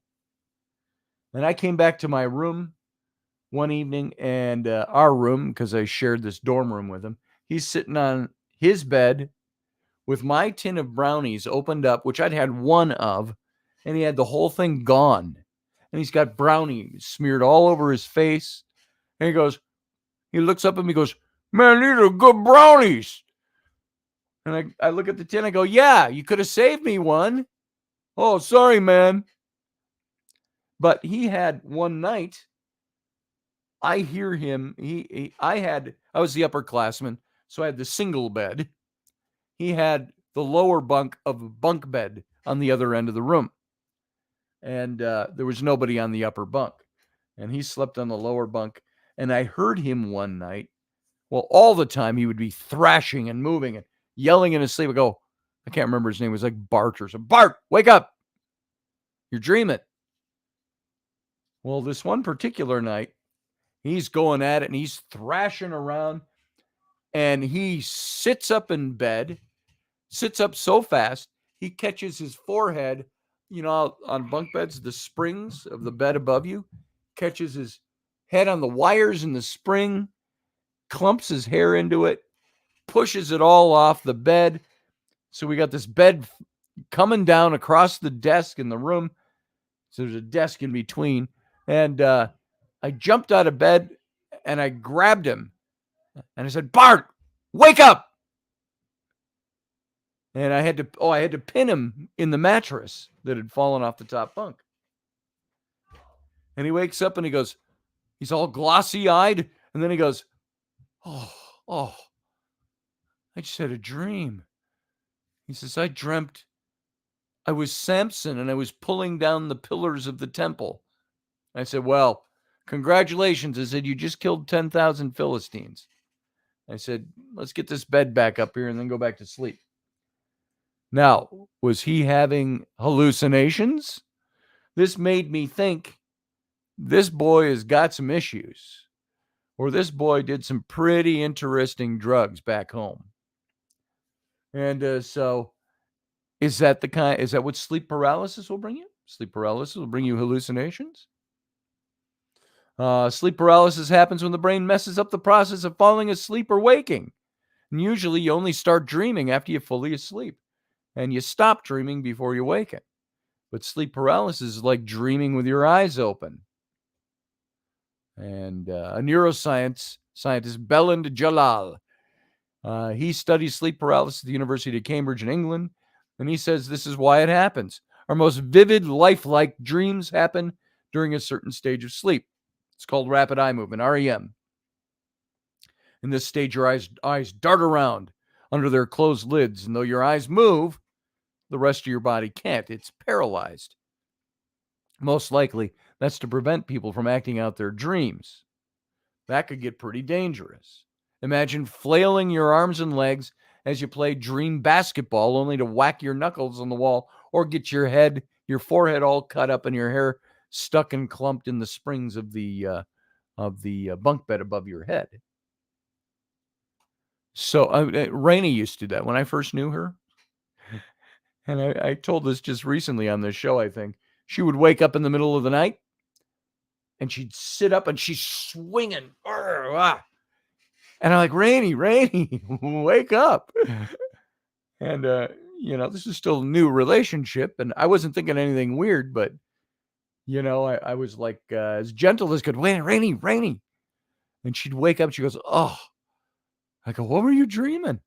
And I came back to my room one evening, and our room, because I shared this dorm room with him, he's sitting on his bed with my tin of brownies opened up, which I'd had one of, and he had the whole thing gone. And he's got brownies smeared all over his face. And he looks up at me and goes, "Man, these are good brownies." And I look at the tin, I go, "Yeah, you could have saved me one." "Oh, sorry, man." But he had one night, I hear him, I was the upperclassman, so I had the single bed. He had the lower bunk of a bunk bed on the other end of the room. And there was nobody on the upper bunk. And he slept on the lower bunk. And I heard him one night, well, all the time he would be thrashing and moving and yelling in his sleep. I can't remember his name. It was like Bart or something. "Bart, wake up. You're dreaming." Well, this one particular night, he's going at it and he's thrashing around. And he sits up in bed, sits up so fast, he catches his forehead, on bunk beds, the springs of the bed above you, catches his head on the wires in the spring, clumps his hair into it, pushes it all off the bed. So we got this bed coming down across the desk in the room. So there's a desk in between. And I jumped out of bed and I grabbed him and I said, "Bart, wake up." And I had to pin him in the mattress that had fallen off the top bunk. And he wakes up and he's all glossy-eyed. And then he goes, oh, I just had a dream. He says, "I dreamt I was Samson and I was pulling down the pillars of the temple." I said, "Well, congratulations." I said, "You just killed 10,000 Philistines." I said, "Let's get this bed back up here and then go back to sleep." Now, was he having hallucinations? This made me think this boy has got some issues, or this boy did some pretty interesting drugs back home. And so is that what sleep paralysis will bring you? Sleep paralysis will bring you hallucinations. Sleep paralysis happens when the brain messes up the process of falling asleep or waking. And usually you only start dreaming after you're fully asleep, and you stop dreaming before you waken. But sleep paralysis is like dreaming with your eyes open. And a neuroscientist, Beland Jalal, he studies sleep paralysis at the University of Cambridge in England, and he says this is why it happens. Our most vivid, lifelike dreams happen during a certain stage of sleep. It's called rapid eye movement, REM. In this stage, your eyes dart around under their closed lids, and though your eyes move, the rest of your body can't. It's paralyzed. Most likely, that's to prevent people from acting out their dreams. That could get pretty dangerous. Imagine flailing your arms and legs as you play dream basketball, only to whack your knuckles on the wall or get your forehead all cut up and your hair stuck and clumped in the springs of the bunk bed above your head. So Rainey used to do that when I first knew her. And I told this just recently on this show, I think. She would wake up in the middle of the night and she'd sit up and she's swinging. And I'm like, Rainey, wake up. And, this is still a new relationship. And I wasn't thinking anything weird, but, I was like as gentle as could. "Wait, Rainey." And she'd wake up and she goes, "Oh." I go, "What were you dreaming?"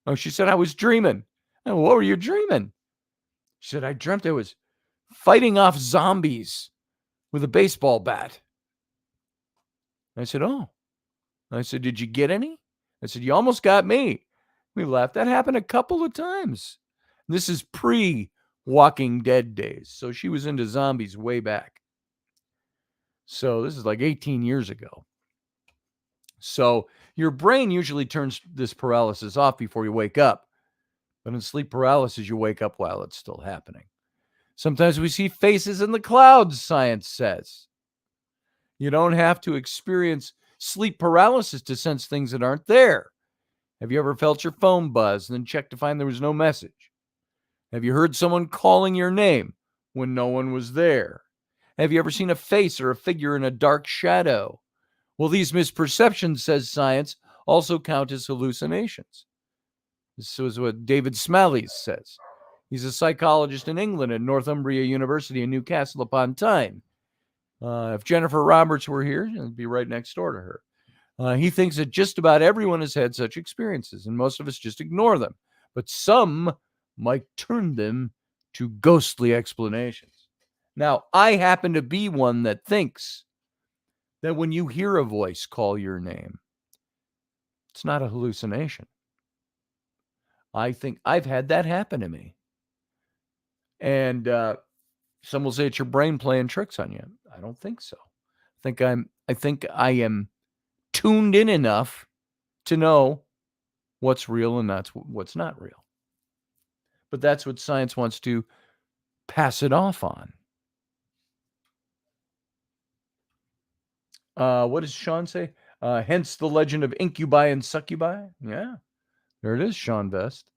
"Oh," she said, "I was dreaming." "Oh, what were you dreaming?" She said, "I dreamt I was fighting off zombies with a baseball bat." I said, "Oh." I said, "Did you get any?" I said, "You almost got me." We laughed. That happened a couple of times. This is pre-Walking Dead days. So she was into zombies way back. So this is like 18 years ago. So your brain usually turns this paralysis off before you wake up. But in sleep paralysis, you wake up while it's still happening. Sometimes we see faces in the clouds, science says. You don't have to experience sleep paralysis to sense things that aren't there. Have you ever felt your phone buzz and then checked to find there was no message? Have you heard someone calling your name when no one was there? Have you ever seen a face or a figure in a dark shadow? Well, these misperceptions, says science, also count as hallucinations. This is what David Smallies says. He's a psychologist in England at Northumbria University in Newcastle upon Tyne. If Jennifer Roberts were here, it'd be right next door to her. He thinks that just about everyone has had such experiences, and most of us just ignore them. But some might turn them to ghostly explanations. Now, I happen to be one that thinks that when you hear a voice call your name, it's not a hallucination. I think I've had that happen to me. And some will say it's your brain playing tricks on you. I don't think so. I think I am tuned in enough to know what's real and what's not real. But that's what science wants to pass it off on. What does Sean say? Hence the legend of incubi and succubi. Yeah, there it is, Sean Vest.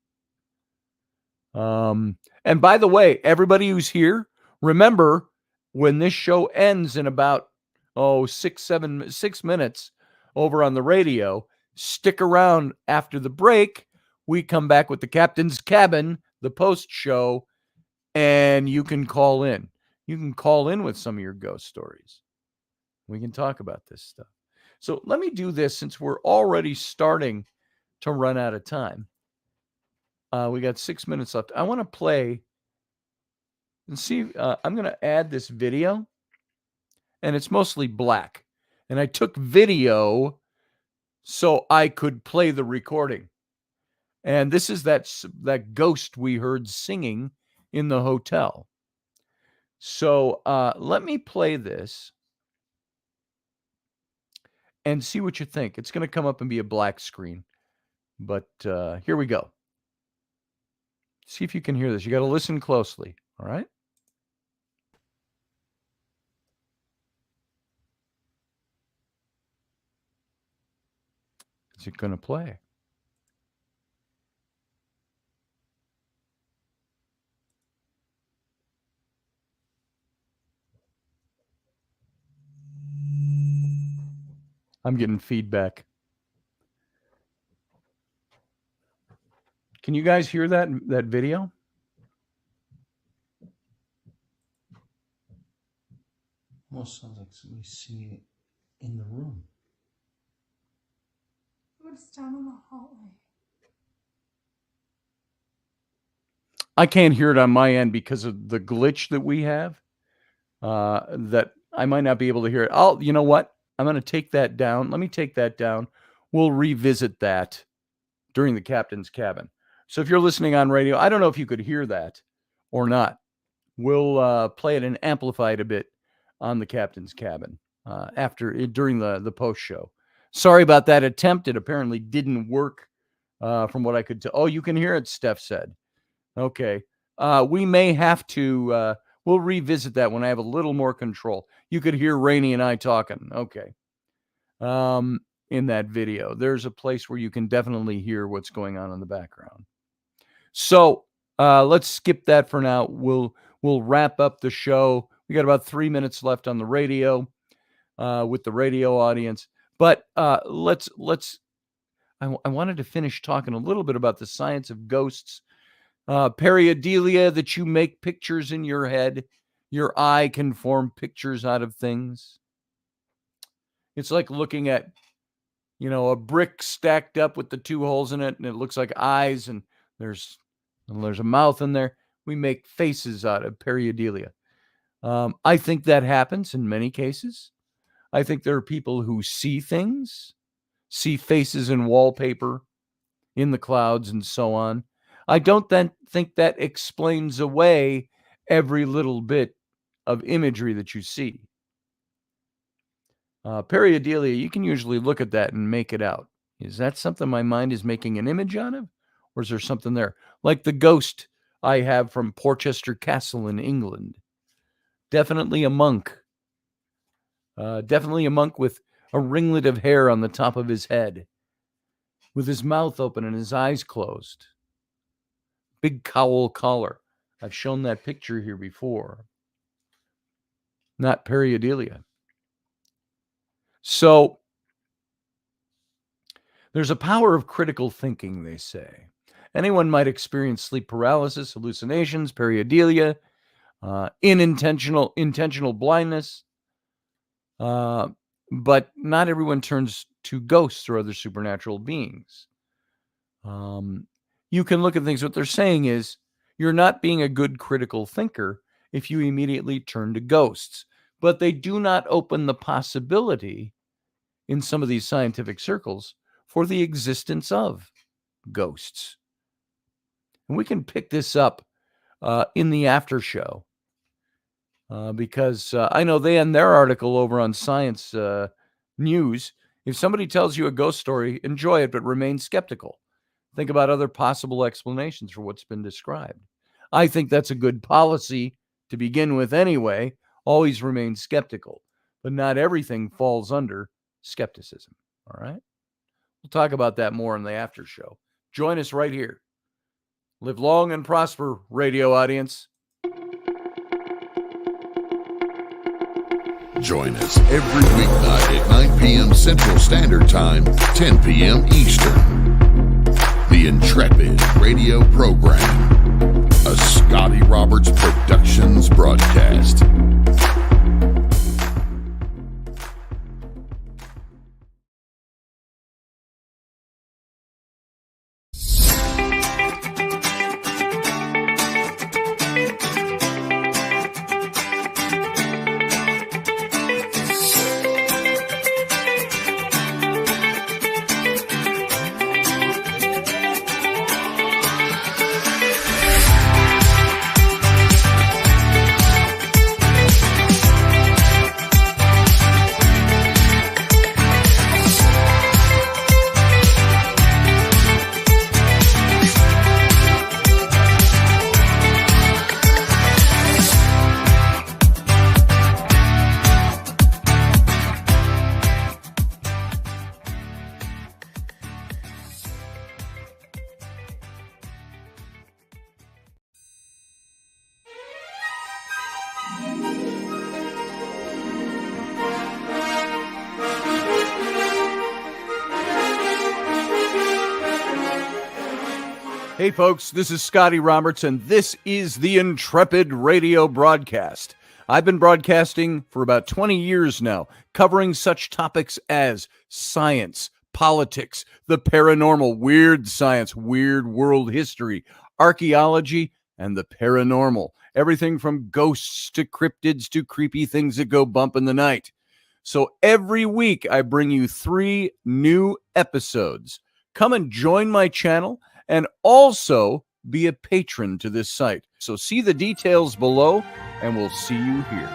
And by the way, everybody who's here, remember when this show ends in about 6 minutes over on the radio, stick around after the break. We come back with the Captain's Cabin, the post show, and you can call in. You can call in with some of your ghost stories. We can talk about this stuff. So let me do this since we're already starting to run out of time. We got 6 minutes left. I want to play and see. I'm going to add this video, and it's mostly black. And I took video so I could play the recording. And this is that ghost we heard singing in the hotel. So let me play this and see what you think. It's going to come up and be a black screen. But here we go. See if you can hear this. You got to listen closely. All right? Is it going to play? I'm getting feedback. Can you guys hear that video? Almost sounds like somebody singing it in the room. What's down in the hallway? I can't hear it on my end because of the glitch that we have. That I might not be able to hear it. You know what? I'm going to take that down. Let me take that down. We'll revisit that during the Captain's Cabin. So if you're listening on radio, I don't know if you could hear that or not. We'll play it and amplify it a bit on the Captain's Cabin during the post show. Sorry about that attempt. It apparently didn't work from what I could tell. Oh, you can hear it, Steph said. Okay. We may have to, we'll revisit that when I have a little more control. You could hear Rainey and I talking. Okay. In that video, there's a place where you can definitely hear what's going on in the background. So let's skip that for now. We'll wrap up the show. We got about 3 minutes left on the radio with the radio audience. But I wanted to finish talking a little bit about the science of ghosts. Pareidolia, that you make pictures in your head. Your eye can form pictures out of things. It's like looking at, a brick stacked up with the two holes in it, and it looks like eyes, and there's a mouth in there. We make faces out of pareidolia. I think that happens in many cases. I think there are people who see things, see faces in wallpaper, in the clouds, and so on. I don't then think that explains away every little bit of imagery that you see. Pareidolia, you can usually look at that and make it out. Is that something my mind is making an image out of? Or is there something there? Like the ghost I have from Porchester Castle in England. Definitely a monk. Definitely a monk with a ringlet of hair on the top of his head, with his mouth open and his eyes closed. Big cowl collar. I've shown that picture here before. Not pareidolia. So there's a power of critical thinking, they say. Anyone might experience sleep paralysis, hallucinations, pareidolia, intentional blindness, but not everyone turns to ghosts or other supernatural beings. You can look at things. What they're saying is you're not being a good critical thinker if you immediately turn to ghosts. But they do not open the possibility in some of these scientific circles for the existence of ghosts. And we can pick this up in the after show because I know they end their article over on Science News. If somebody tells you a ghost story, enjoy it, but remain skeptical. Think about other possible explanations for what's been described. I think that's a good policy to begin with anyway. Always remain skeptical, but not everything falls under skepticism. All right? We'll talk about that more in the after show. Join us right here. Live long and prosper, radio audience. Join us every weeknight at 9 p.m. Central Standard Time, 10 p.m. Eastern. The Intrepid radio program, a Scotty Roberts Productions broadcast. Hey folks, this is Scotty Roberts, and this is the Intrepid radio broadcast. I've been broadcasting for about 20 years now, covering such topics as science, politics, the paranormal, weird science, weird world history, archaeology, and the paranormal. Everything from ghosts to cryptids to creepy things that go bump in the night. So every week I bring you 3 new episodes. Come and join my channel and also be a patron to this site. So see the details below, and we'll see you here.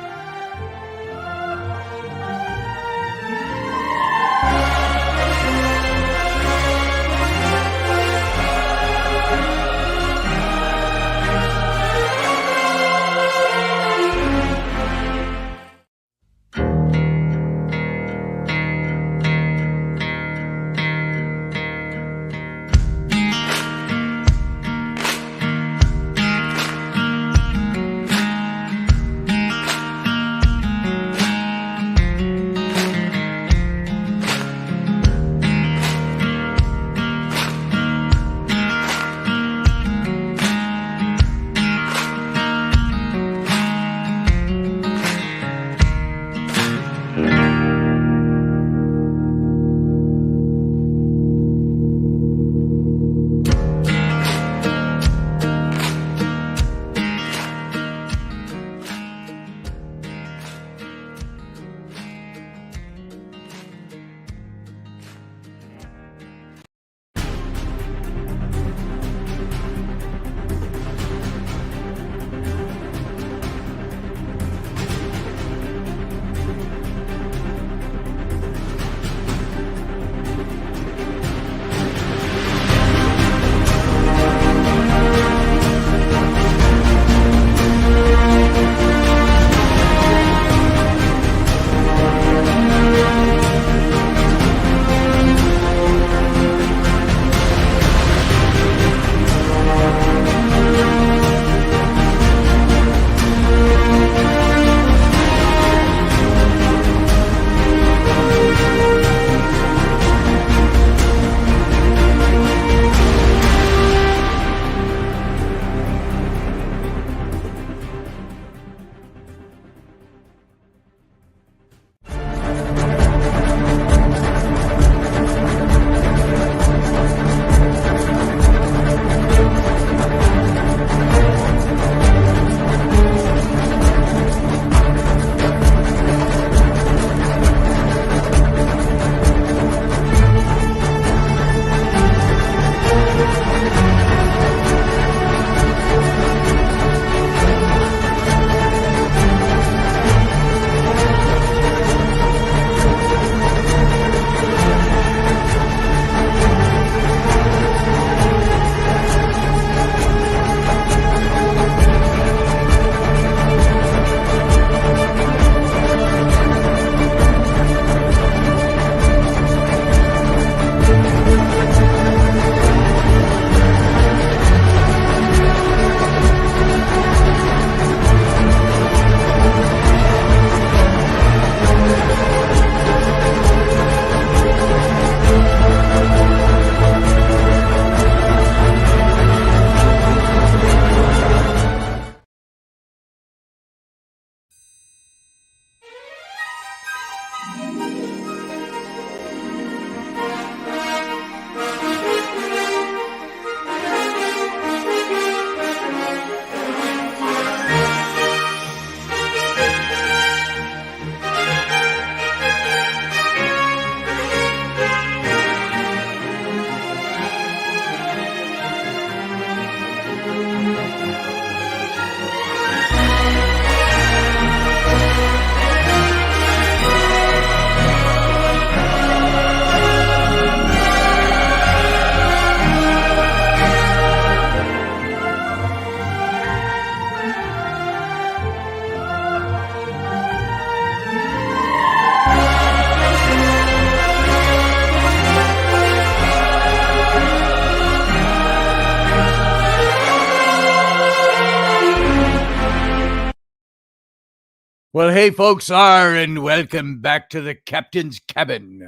Well, hey, folks, and welcome back to the captain's cabin.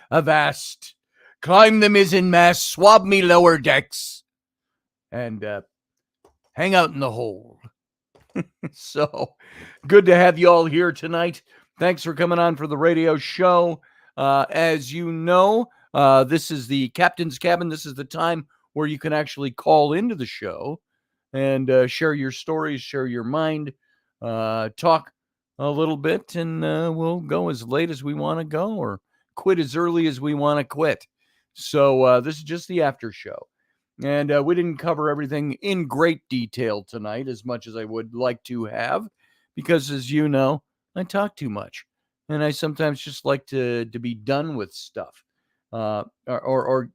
Avast, climb the mizzen mast, swab me lower decks, and hang out in the hold. So, good to have you all here tonight. Thanks for coming on for the radio show. As you know, this is the captain's cabin. This is the time where you can actually call into the show and share your stories, share your mind, talk a little bit, and we'll go as late as we want to go or quit as early as we want to quit. So this is just the after show. And we didn't cover everything in great detail tonight as much as I would like to have, because as you know, I talk too much. And I sometimes just like to be done with stuff. Or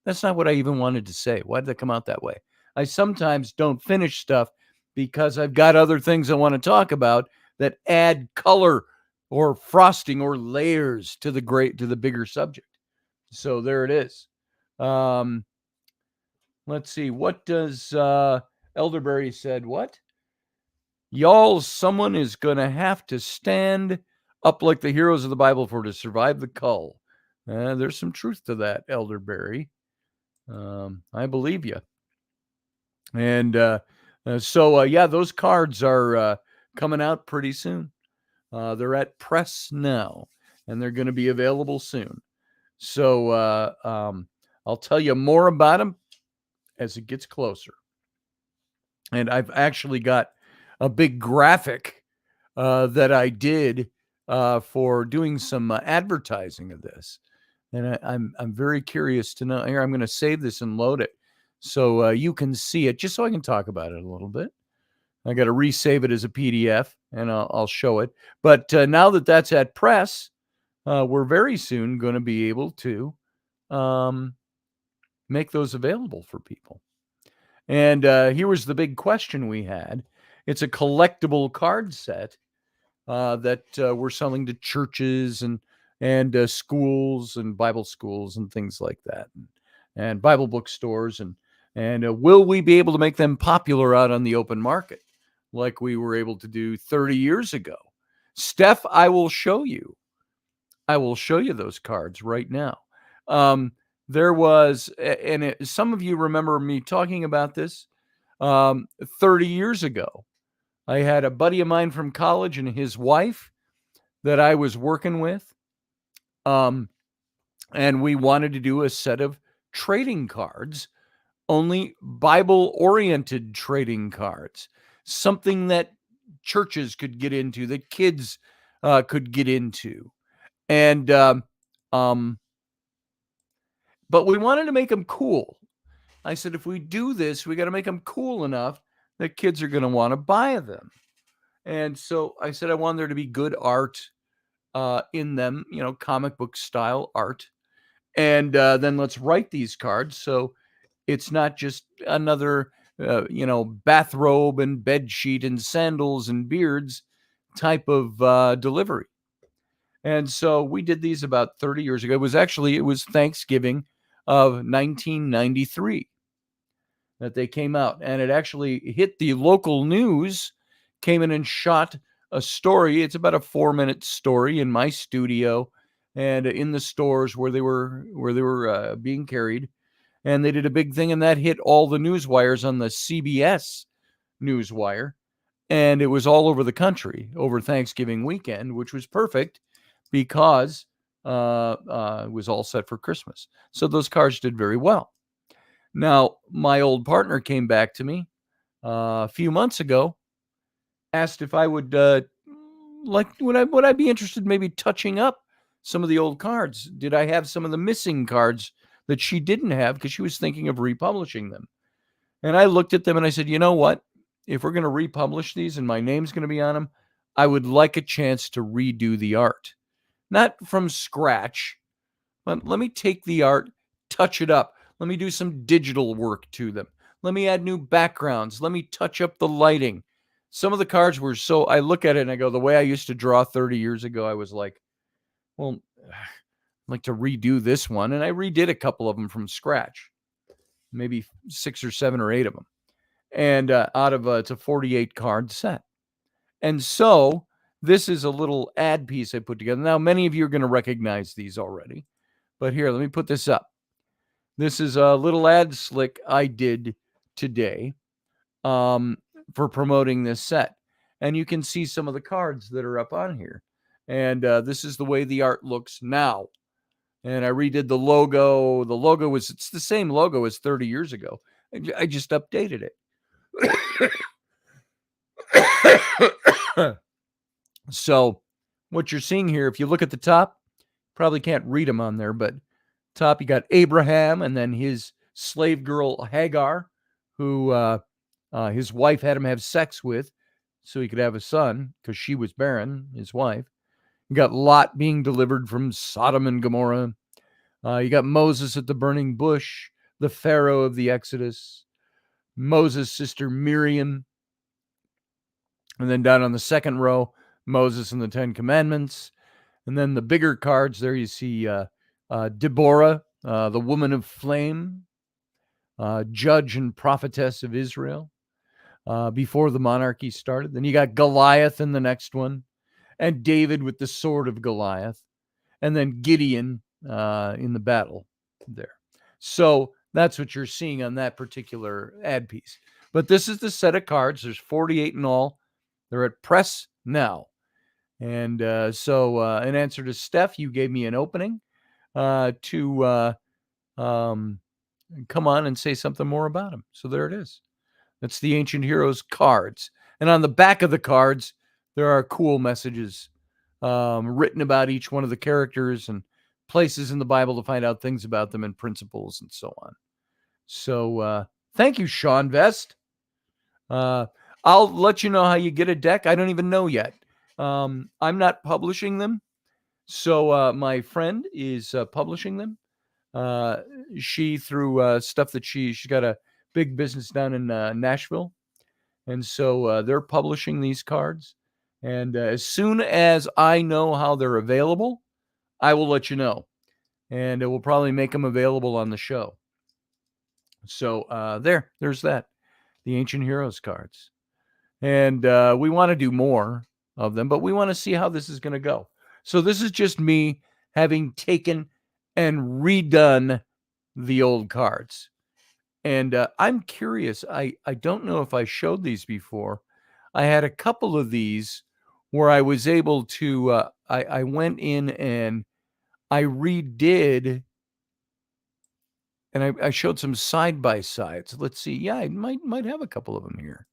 that's not what I even wanted to say. Why did that come out that way? I sometimes don't finish stuff because I've got other things I want to talk about that add color or frosting or layers to the bigger subject. So there it is. Let's see. What does Elderberry said? What? Y'all, someone is going to have to stand up like the heroes of the Bible to survive the cull. There's some truth to that, Elderberry. I believe you. And yeah, those cards are coming out pretty soon. They're at press now, and they're going to be available soon. So I'll tell you more about them as it gets closer. And I've actually got a big graphic that I did for doing some advertising of this. And I'm very curious to know. Here, I'm going to save this and load it so you can see it, just so I can talk about it a little bit. I got to resave it as a PDF, and I'll show it. But now that that's at press, we're very soon going to be able to make those available for people. And here was the big question we had. It's a collectible card set that we're selling to churches and schools and Bible schools and things like that, and Bible bookstores. And will we be able to make them popular out on the open market like we were able to do 30 years ago? Steph, I will show you. I will show you those cards right now. There was, and some of you remember me talking about this 30 years ago. I had a buddy of mine from college and his wife that I was working with. And we wanted to do a set of trading cards, only Bible-oriented trading cards, something that churches could get into, that kids could get into. And but we wanted to make them cool. I said, if we do this, we got to make them cool enough that kids are going to want to buy them. And so I said I wanted there to be good art in them, comic book style art. And then let's write these cards so it's not just another, bathrobe and bed sheet and sandals and beards type of delivery. And so we did these about 30 years ago. It was Thanksgiving of 1993 that they came out, and it actually hit the local news, came in and shot a story. It's about a 4-minute story in my studio and in the stores where they were being carried. And they did a big thing, and that hit all the news wires on the CBS news wire. And it was all over the country over Thanksgiving weekend, which was perfect because it was all set for Christmas. So those cards did very well. Now, my old partner came back to me a few months ago, asked if I would would I be interested in maybe touching up some of the old cards? Did I have some of the missing cards that she didn't have because she was thinking of republishing them? And I looked at them and I said, you know what? If we're going to republish these and my name's going to be on them, I would like a chance to redo the art. Not from scratch, but let me take the art, touch it up. Let me do some digital work to them. Let me add new backgrounds. Let me touch up the lighting. Some of the cards were so, I look at it and I go, the way I used to draw 30 years ago, I was like, well, I'd like to redo this one. And I redid a couple of them from scratch, maybe 6 or 7 or 8 of them. And out of it's a 48 card set. And so this is a little ad piece I put together. Now, many of you are going to recognize these already, but here, let me put this up. This is a little ad slick I did today for promoting this set. And you can see some of the cards that are up on here. And this is the way the art looks now. And I redid the logo. The logo it's the same logo as 30 years ago. I just updated it. So what you're seeing here, if you look at the top, probably can't read them on there, but top you got Abraham and then his slave girl Hagar, who his wife had him have sex with so he could have a son because she was barren, his wife. You got Lot being delivered from Sodom and Gomorrah. You got Moses at the burning bush, the Pharaoh of the Exodus, Moses' sister Miriam. And then down on the second row, Moses and the Ten Commandments. And then the bigger cards there, you see Deborah, the woman of flame, judge and prophetess of Israel, before the monarchy started. Then you got Goliath in the next one, and David with the sword of Goliath, and then Gideon in the battle there. So that's what you're seeing on that particular ad piece. But this is the set of cards. There's 48 in all. They're at press now. And so in answer to Steph, you gave me an opening to come on and say something more about them. So there it is. That's the Ancient Heroes cards. And on the back of the cards, there are cool messages written about each one of the characters and places in the Bible to find out things about them and principles and so on. So thank you, Sean Vest. I'll let you know how you get a deck. I don't even know yet. I'm not publishing them. So my friend is publishing them. She through stuff that she's got a big business down in Nashville. And so they're publishing these cards. And as soon as I know how they're available, I will let you know. And we'll probably make them available on the show. So there's that. The Ancient Heroes cards. And we want to do more of them, but we want to see how this is going to go. So this is just me having taken and redone the old cards. And I'm curious. I don't know if I showed these before. I had a couple of these where I was able to, I went in and I redid, and I showed some side-by-sides. Let's see. Yeah, I might have a couple of them here.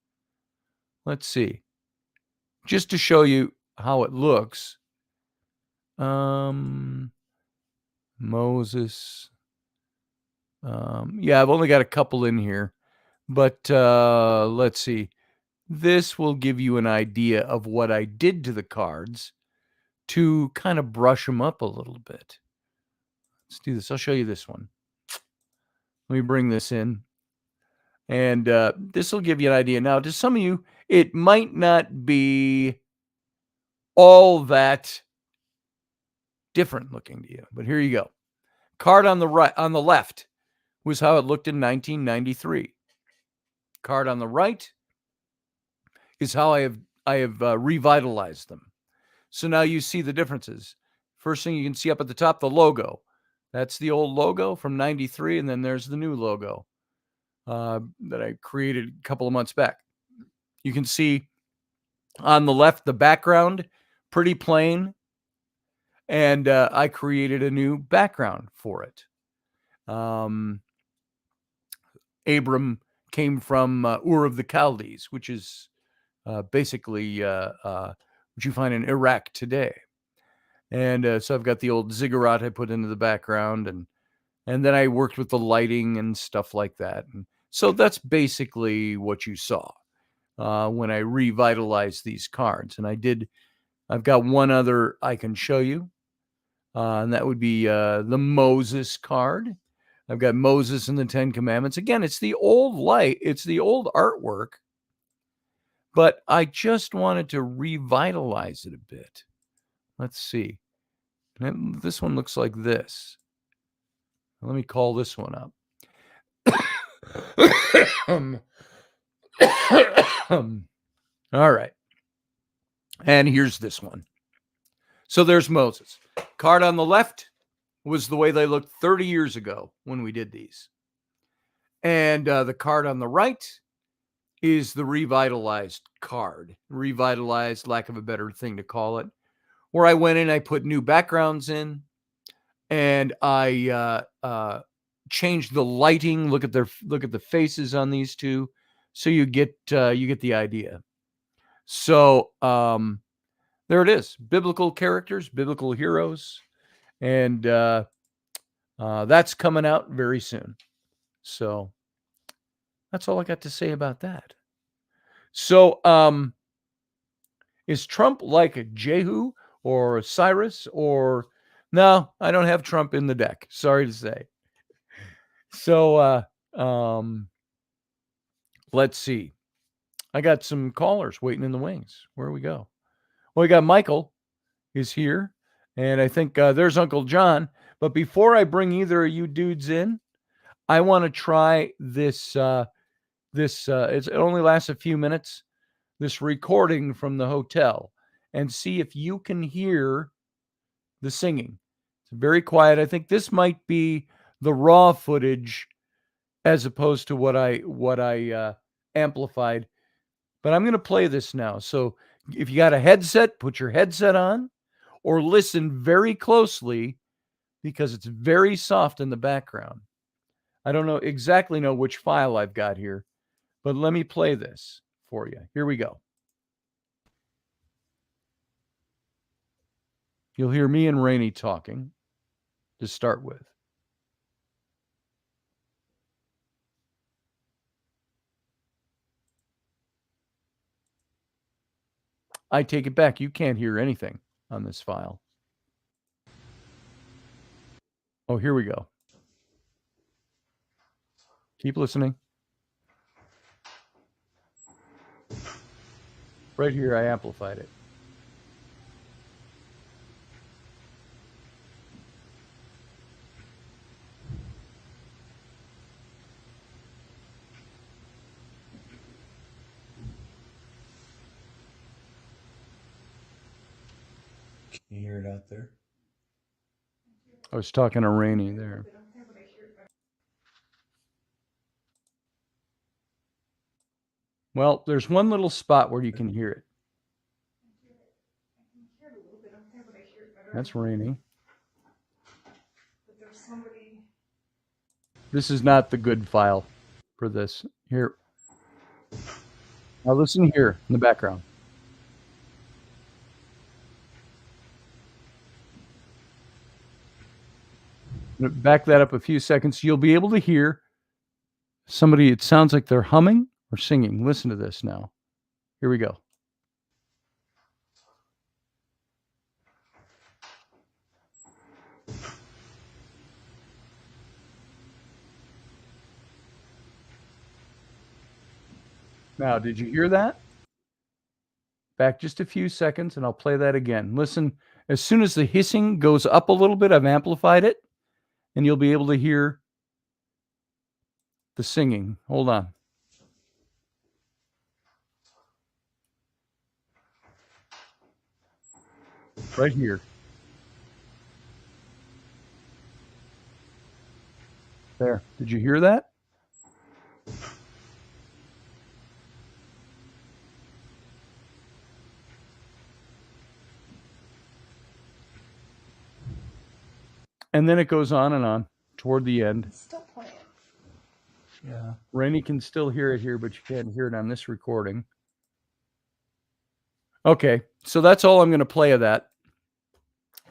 Let's see. Just to show you how it looks. Moses. Yeah, I've only got a couple in here. But let's see. This will give you an idea of what I did to the cards to kind of brush them up a little bit. Let's do this. I'll show you this one. Let me bring this in. And this will give you an idea. Now, to some of you, it might not be all that different looking to you, but here you go. Card on the right, on the left was how it looked in 1993. Card on the right is how I have revitalized them. So now you see the differences. First thing you can see up at the top, the logo. That's the old logo from 93, and then there's the new logo that I created a couple of months back. You can see on the left, the background, pretty plain, and I created a new background for it. Abram came from Ur of the Chaldees, which is basically what you find in Iraq today. And so I've got the old ziggurat I put into the background, and then I worked with the lighting and stuff like that. And so that's basically what you saw when I revitalized these cards. And I've got one other I can show you, and that would be the Moses card. I've got Moses and the Ten Commandments. Again, it's the old artwork, but I just wanted to revitalize it a bit. Let's see. This one looks like this. Let me call this one up. All right. And here's this one. So there's Moses. Card on the left was the way they looked 30 years ago when we did these. And the card on the right is the revitalized card. Revitalized, lack of a better thing to call it. Where I went in, I put new backgrounds in, and I changed the lighting. Look at the faces on these two, so you get the idea. So there it is: biblical characters, biblical heroes, and that's coming out very soon. So that's all I got to say about that. So is Trump like a Jehu or a Cyrus or no? I don't have Trump in the deck. Sorry to say. So let's see. I got some callers waiting in the wings. Where we go? Well, we got Michael is here, and I think there's Uncle John. But before I bring either of you dudes in, I want to try this. It only lasts a few minutes. This recording from the hotel, and see if you can hear the singing. It's very quiet. I think this might be the raw footage as opposed to what I amplified. But I'm going to play this now. So if you got a headset, put your headset on or listen very closely because it's very soft in the background. I don't exactly know which file I've got here, but let me play this for you. Here we go. You'll hear me and Rainey talking to start with. I take it back. You can't hear anything on this file. Oh, here we go. Keep listening. Right here, I amplified it. Can you hear it out there? I was talking to Rainey there. Well, there's one little spot where you can hear it. That's Rainey. This is not the good file for this. Here. Now listen here in the background. Back that up a few seconds. You'll be able to hear somebody. It sounds like they're humming or singing. Listen to this now. Here we go. Now, did you hear that? Back just a few seconds, and I'll play that again. Listen, as soon as the hissing goes up a little bit, I've amplified it, and you'll be able to hear the singing. Hold on. Right here. There. Did you hear that? And then it goes on and on toward the end. It's still playing. Yeah. Rainey can still hear it here, but you can't hear it on this recording. Okay, so that's all I'm going to play of that.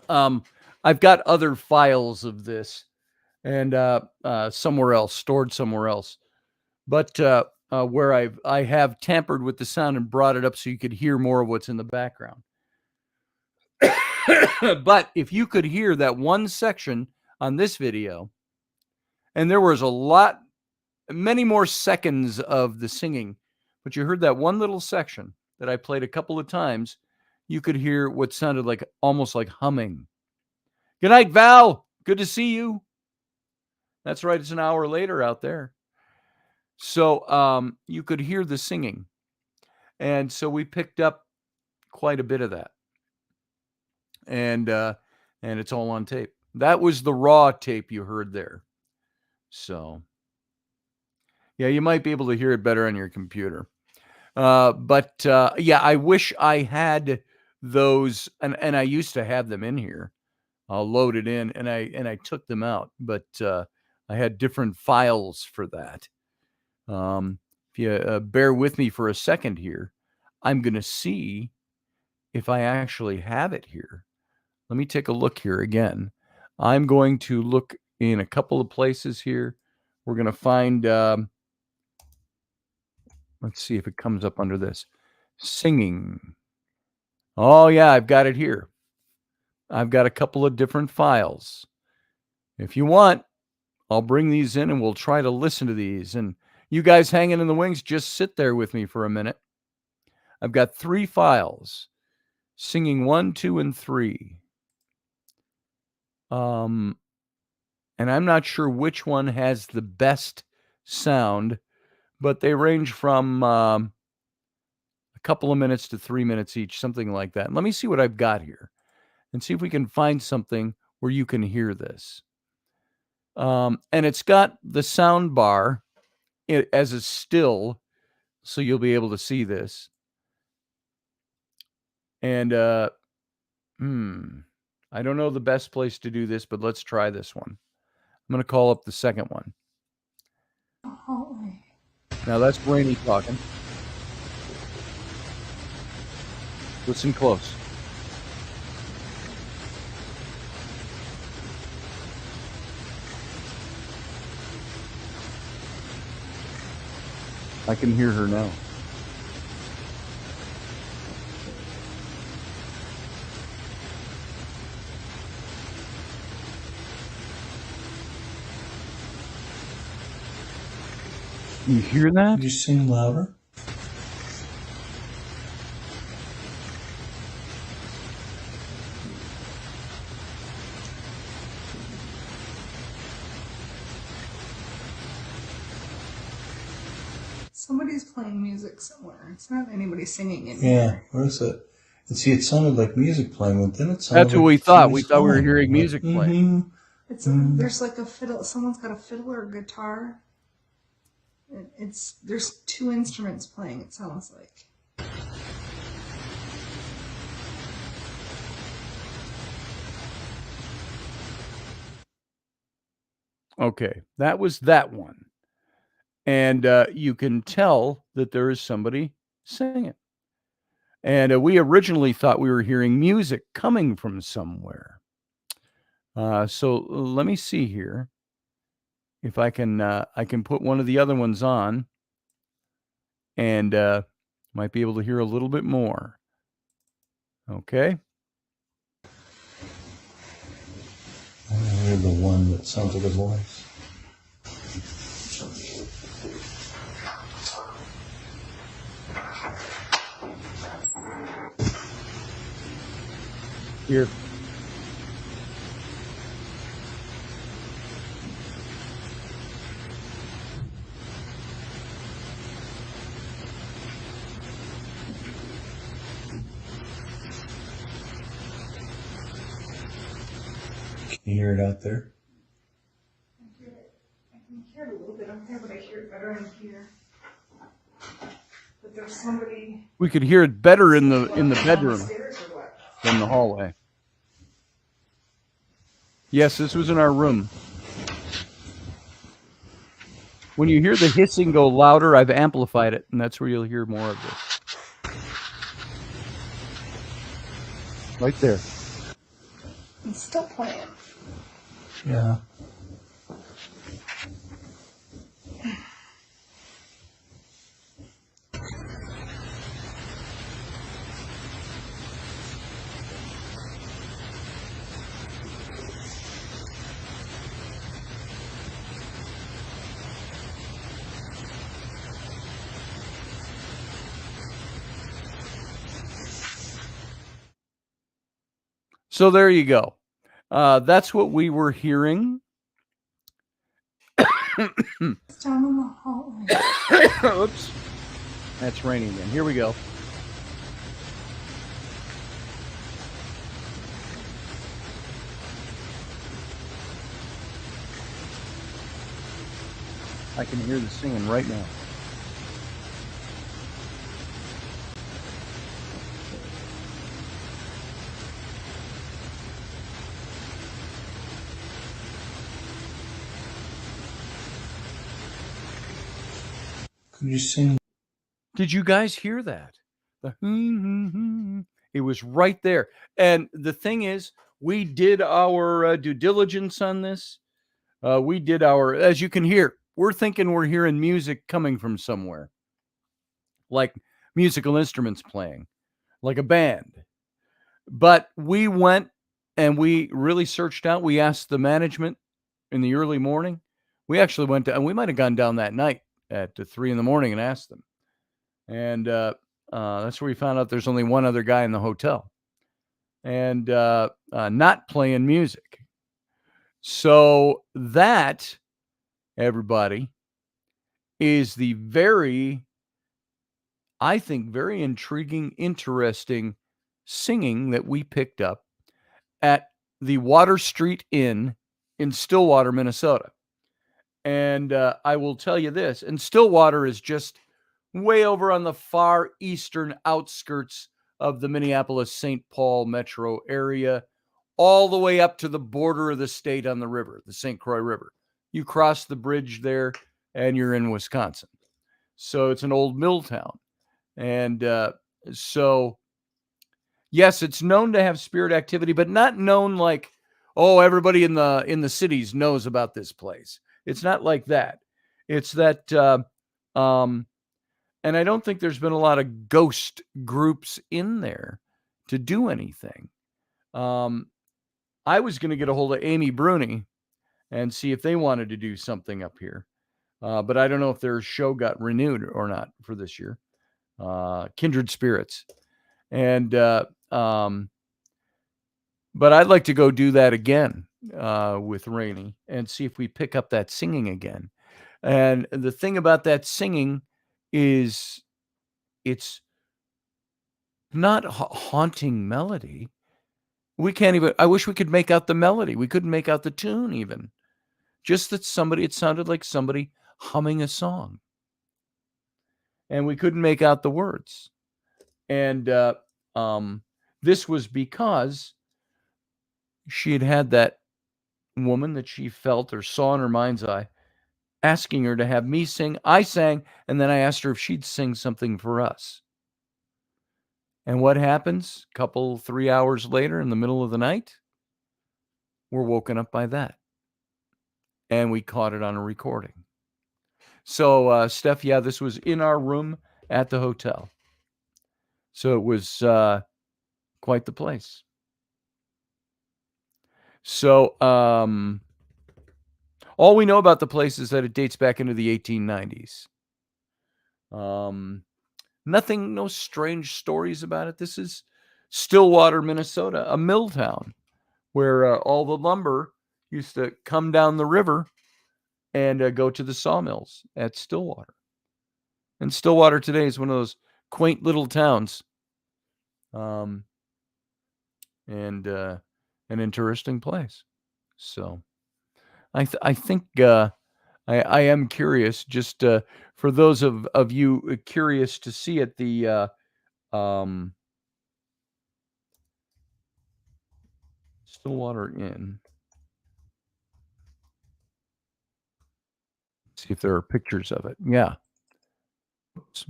I've got other files of this and somewhere else, stored somewhere else. But where I have tampered with the sound and brought it up so you could hear more of what's in the background. But if you could hear that one section on this video, and there was many more seconds of the singing, but you heard that one little section that I played a couple of times, you could hear what sounded like almost like humming. Good night, Val. Good to see you. That's right. It's an hour later out there. So you could hear the singing. And so we picked up quite a bit of that. And it's all on tape. That was the raw tape you heard there. So, yeah, you might be able to hear it better on your computer. But yeah, I wish I had those, and I used to have them in here. I'll load it in, and I took them out, but I had different files for that. If you bear with me for a second here, I'm going to see if I actually have it here. Let me take a look here again. I'm going to look in a couple of places here. We're going to find, let's see if it comes up under this. Singing. Oh, yeah, I've got it here. I've got a couple of different files. If you want, I'll bring these in and we'll try to listen to these. And you guys hanging in the wings, just sit there with me for a minute. I've got 3 files. Singing 1, 2, and 3. And I'm not sure which one has the best sound, but they range from a couple of minutes to 3 minutes each, something like that. And let me see what I've got here and see if we can find something where you can hear this. And it's got the sound bar as a still, so you'll be able to see this. And I don't know the best place to do this, but let's try this one. I'm going to call up the second one. Hallway. Now that's Rainey talking. Listen close. I can hear her now. You hear that? Could you sing louder? Somebody's playing music somewhere. It's not anybody singing in Yeah, here. where is it? And see, it sounded like music playing, but then it sounded That's what like we thought. We somebody's thought we were calling. hearing music playing. Mhm. There's like a fiddle. Someone's got a fiddle or a guitar. There's 2 instruments playing. It sounds like. Okay, that was that one. And you can tell that there is somebody singing. And we originally thought we were hearing music coming from somewhere. So let me see here if I can put one of the other ones on and might be able to hear a little bit more. Okay. I heard the one that sounds like a voice. Here. Can you hear it out there? I can hear it a little bit up there, but I hear it better in here. But there's somebody. We could hear it better in the bedroom Downstairs or what? than the hallway. Yes, this was in our room. When you hear the hissing go louder, I've amplified it, and that's where you'll hear more of this. Right there. It's still playing. Yeah. So there you go. That's what we were hearing. It's down in the hallway. Oops. That's raining again. Here we go. I can hear the singing right now. Could you sing? Did you guys hear that? It was right there. And the thing is, we did our due diligence on this. We did our, as you can hear, we're thinking we're hearing music coming from somewhere, like musical instruments playing, like a band. But we went and we really searched out. We asked the management in the early morning. We actually went to, and we might have gone down that night at 3 in the morning and asked them. And that's where we found out there's only one other guy in the hotel and not playing music. So that, everybody, is the very, I think, very intriguing, interesting singing that we picked up at the Water Street Inn in Stillwater, Minnesota. And I will tell you this, and Stillwater is just way over on the far eastern outskirts of the Minneapolis-St. Paul metro area, all the way up to the border of the state on the river, the St. Croix River. You cross the bridge there and you're in Wisconsin. So it's an old mill town. And so, yes, it's known to have spirit activity, but not known like, oh, everybody in the cities knows about this place. It's not like that. It's that, and I don't think there's been a lot of ghost groups in there to do anything. I was going to get a hold of Amy Bruni and see if they wanted to do something up here. But I don't know if their show got renewed or not for this year. Kindred Spirits. And, but I'd like to go do that again with Rainey and see if we pick up that singing again. And the thing about that singing is it's not haunting melody. We can't even, I wish we could make out the melody. We couldn't make out the tune even. Just that it sounded like somebody humming a song. And we couldn't make out the words. And this was because she had that woman that she felt or saw in her mind's eye asking her to have me sing. I sang, and then I asked her if she'd sing something for us. And what happens? 3 hours later in the middle of the night, we're woken up by that. And we caught it on a recording. So, Steph, yeah, this was in our room at the hotel. So it was quite the place. So all we know about the place is that it dates back into the 1890s. Nothing, no strange stories about it. This is Stillwater, Minnesota, a mill town where all the lumber used to come down the river and go to the sawmills at Stillwater. And Stillwater today is one of those quaint little towns. And an interesting place. So I think I am curious, just for those of you curious to see it, the Stillwater Inn. See if there are pictures of it. Yeah. Oops.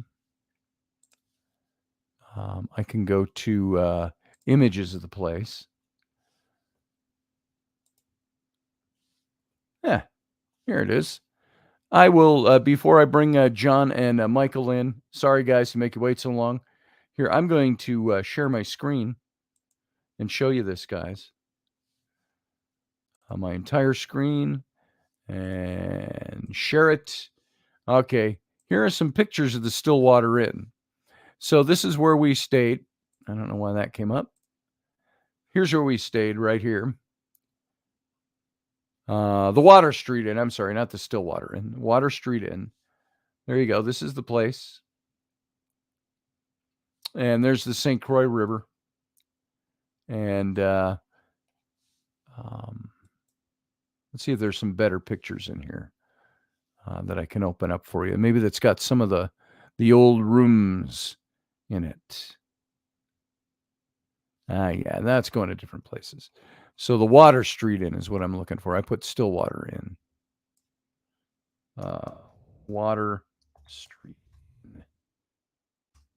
I can go to images of the place. Yeah, here it is. I will, before I bring John and Michael in, sorry guys to make you wait so long. Here, I'm going to share my screen and show you this, guys. My entire screen and share it. Okay, here are some pictures of the Stillwater Inn. So this is where we stayed. I don't know why that came up. Here's where we stayed, right here. The Water Street Inn. I'm sorry, not the Stillwater Inn. Water Street Inn. There you go. This is the place. And there's the St. Croix River. And let's see if there's some better pictures in here. that I can open up for you. Maybe that's got some of the old rooms in it. Yeah, that's going to different places. So the Water Street Inn is what I'm looking for. I put Stillwater in. Water Street,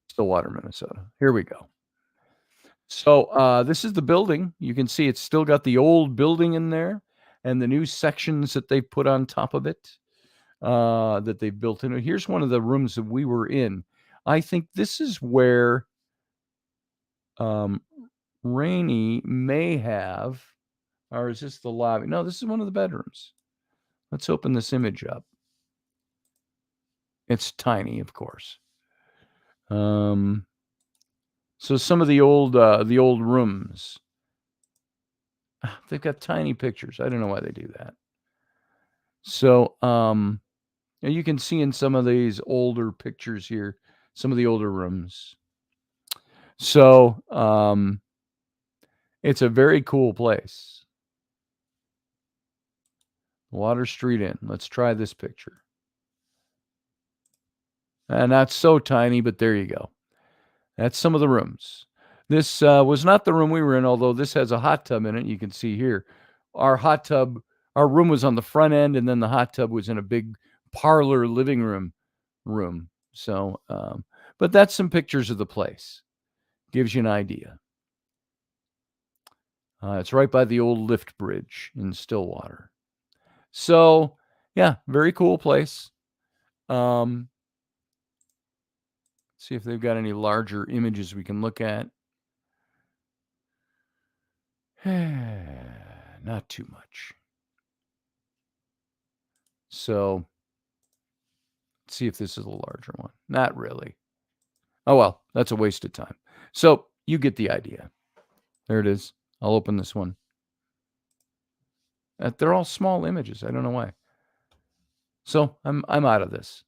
Stillwater, Minnesota. Here we go. So this is the building. You can see it's still got the old building in there and the new sections that they put on top of it that they built in. Here's one of the rooms that we were in. I think this is where Rainey may have, or is this the lobby? No, this is one of the bedrooms. Let's open this image up. It's tiny, of course. So some of the old rooms, they've got tiny pictures. I don't know why they do that. So you can see in some of these older pictures here, some of the older rooms. So it's a very cool place. Water Street Inn. Let's try this picture. And not so tiny, but there you go. That's some of the rooms. This was not the room we were in, although this has a hot tub in it. You can see here. Our room was on the front end, and then the hot tub was in a big parlor living room. So, but that's some pictures of the place. Gives you an idea. It's right by the old lift bridge in Stillwater. So, yeah, very cool place. See if they've got any larger images we can look at. Not too much. So, let's see if this is a larger one. Not really. Oh, well, that's a waste of time. So, you get the idea. There it is. I'll open this one. They're all small images. I don't know why. So, I'm out of this.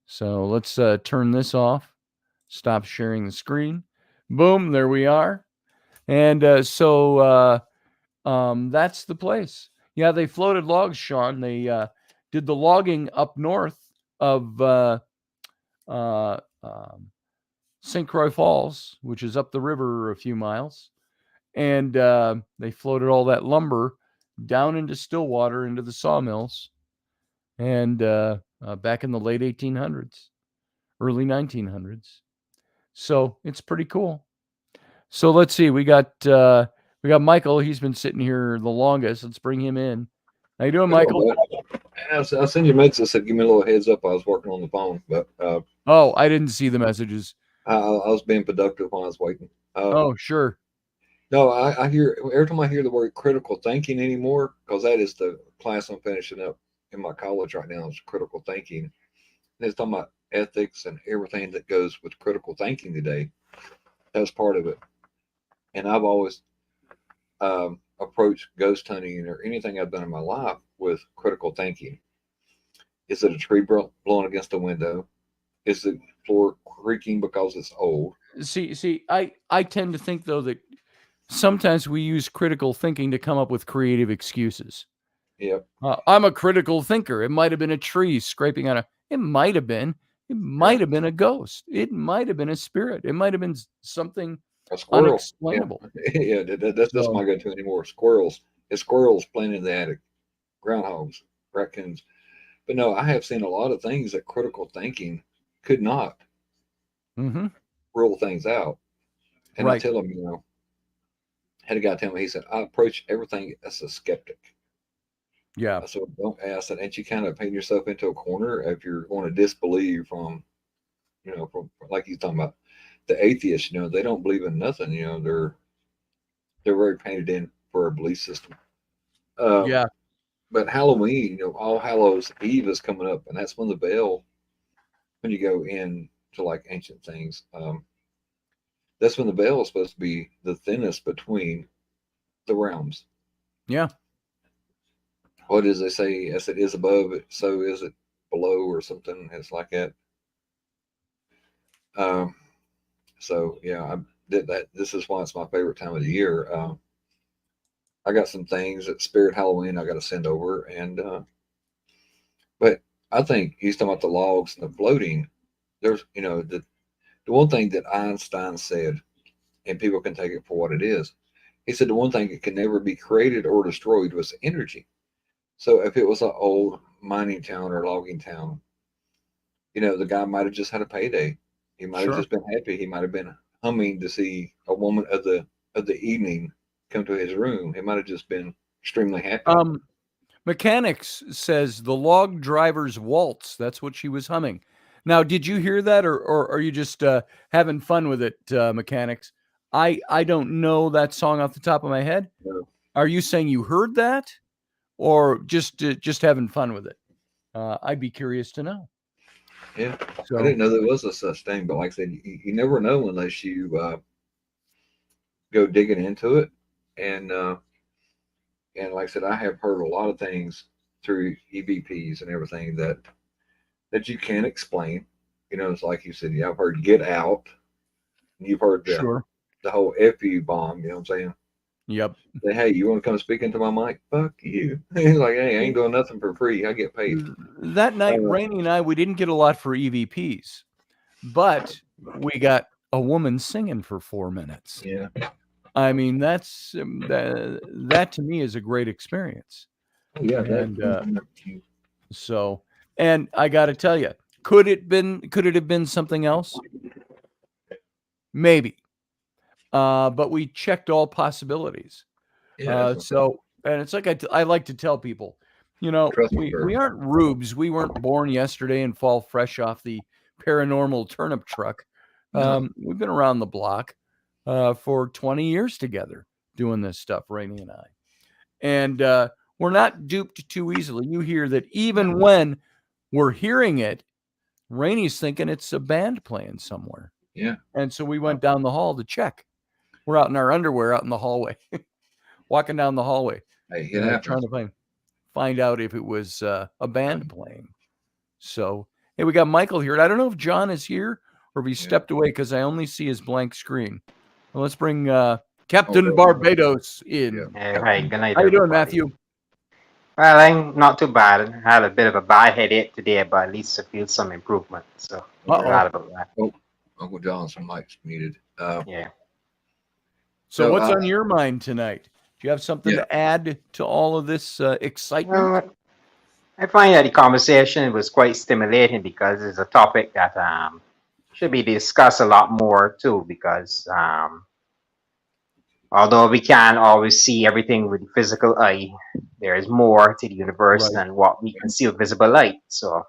So, let's turn this off. Stop sharing the screen. Boom, there we are. And so that's the place. Yeah, they floated logs, Sean. They did the logging up north of St. Croix Falls, which is up the river a few miles. And they floated all that lumber down into Stillwater, into the sawmills. And back in the late 1800s, early 1900s. So it's pretty cool. So let's see. We got Michael. He's been sitting here the longest. Let's bring him in. How you doing, Michael? I'll send you a message that said give me a little heads up. I was working on the phone, but oh, I didn't see the messages. I was being productive while I was waiting. Oh, sure. No, I hear every time I hear the word critical thinking anymore, because that is the class I'm finishing up in my college right now is critical thinking. And it's talking about ethics and everything that goes with critical thinking today. That's part of it. And I've always approached ghost hunting or anything I've done in my life with critical thinking. Is it a tree blowing against the window? Is the floor creaking because it's old? See, I tend to think though that sometimes we use critical thinking to come up with creative excuses. Yep. I'm a critical thinker. It might have been a tree scraping on it might have been a ghost. It might have been a spirit. It might have been something a squirrel. Unexplainable. Yeah, that's my go-to anymore. Squirrels. It's squirrels playing in the attic. Groundhogs, raccoons. But no, I have seen a lot of things that critical thinking could not rule things out. And I tell them, had a guy tell me, he said, I approach everything as a skeptic. Yeah. So don't ask that. And you kind of paint yourself into a corner if you're going to disbelieve from like he's talking about the atheists, they don't believe in nothing. They're very painted in for a belief system. Yeah. But Halloween, All Hallows Eve is coming up, and that's when the veil, when you go in to like ancient things, that's when the veil is supposed to be the thinnest between the realms. Yeah. What does they say? As it is above, so is it below, or something. It's like that. So yeah, I did that. This is why it's my favorite time of the year. I got some things at Spirit Halloween I got to send over, and but I think he's talking about the logs and the floating. There's, the one thing that Einstein said, and people can take it for what it is. He said the one thing that can never be created or destroyed was energy. So if it was an old mining town or logging town, the guy might have just had a payday. He might have Sure. just been happy. He might have been humming to see a woman of the evening come to his room. He might have just been extremely happy. Mechanics says the log driver's waltz. That's what she was humming. Now, did you hear that, or are you just having fun with it, Mechanics? I don't know that song off the top of my head. No. Are you saying you heard that, or just having fun with it? I'd be curious to know. Yeah, So, I didn't know there was a such thing, but like I said, you never know unless you go digging into it. And like I said, I have heard a lot of things through EVPs and everything that you can't explain. It's like you said, I've heard "get out," and you've heard sure. the whole "fu" bomb. You know what I'm saying? Yep. Say, hey, you want to come speak into my mic? Fuck you. He's like, hey, I ain't doing nothing for free. I get paid. That night, Rainey and I, we didn't get a lot for EVPs, but we got a woman singing for 4 minutes. Yeah. I mean, that's that to me is a great experience. Yeah. And so, and I got to tell you, could it have been something else? Maybe. But we checked all possibilities. yeah. So, and it's like I like to tell people, Trust me, we aren't rubes. We weren't born yesterday and fall fresh off the paranormal turnip truck. No. We've been around the block for 20 years together doing this stuff, Rainey and I. And we're not duped too easily. You hear that even when we're hearing it, Rainey's thinking it's a band playing somewhere. Yeah. And so we went down the hall to check. We're out in our underwear out in the hallway, walking down the hallway, Hey, it happens. trying to find out if it was a band playing. So, hey, we got Michael here. I don't know if John is here or if he stepped away because I only see his blank screen. Well, let's bring Captain Barbados in. Yeah, right. Good night, How you doing, everybody. Matthew? Well, I'm not too bad. I had a bit of a bad headache today, but at least I feel some improvement. So I'm glad about that. Uncle John's mic's muted. Yeah. So what's So, on your mind tonight? Do you have something to add to all of this excitement? Well, I find that the conversation was quite stimulating because it's a topic that should be discussed a lot more too. Because although we can't always see everything with the physical eye, there is more to the universe than what we can see with visible light. So,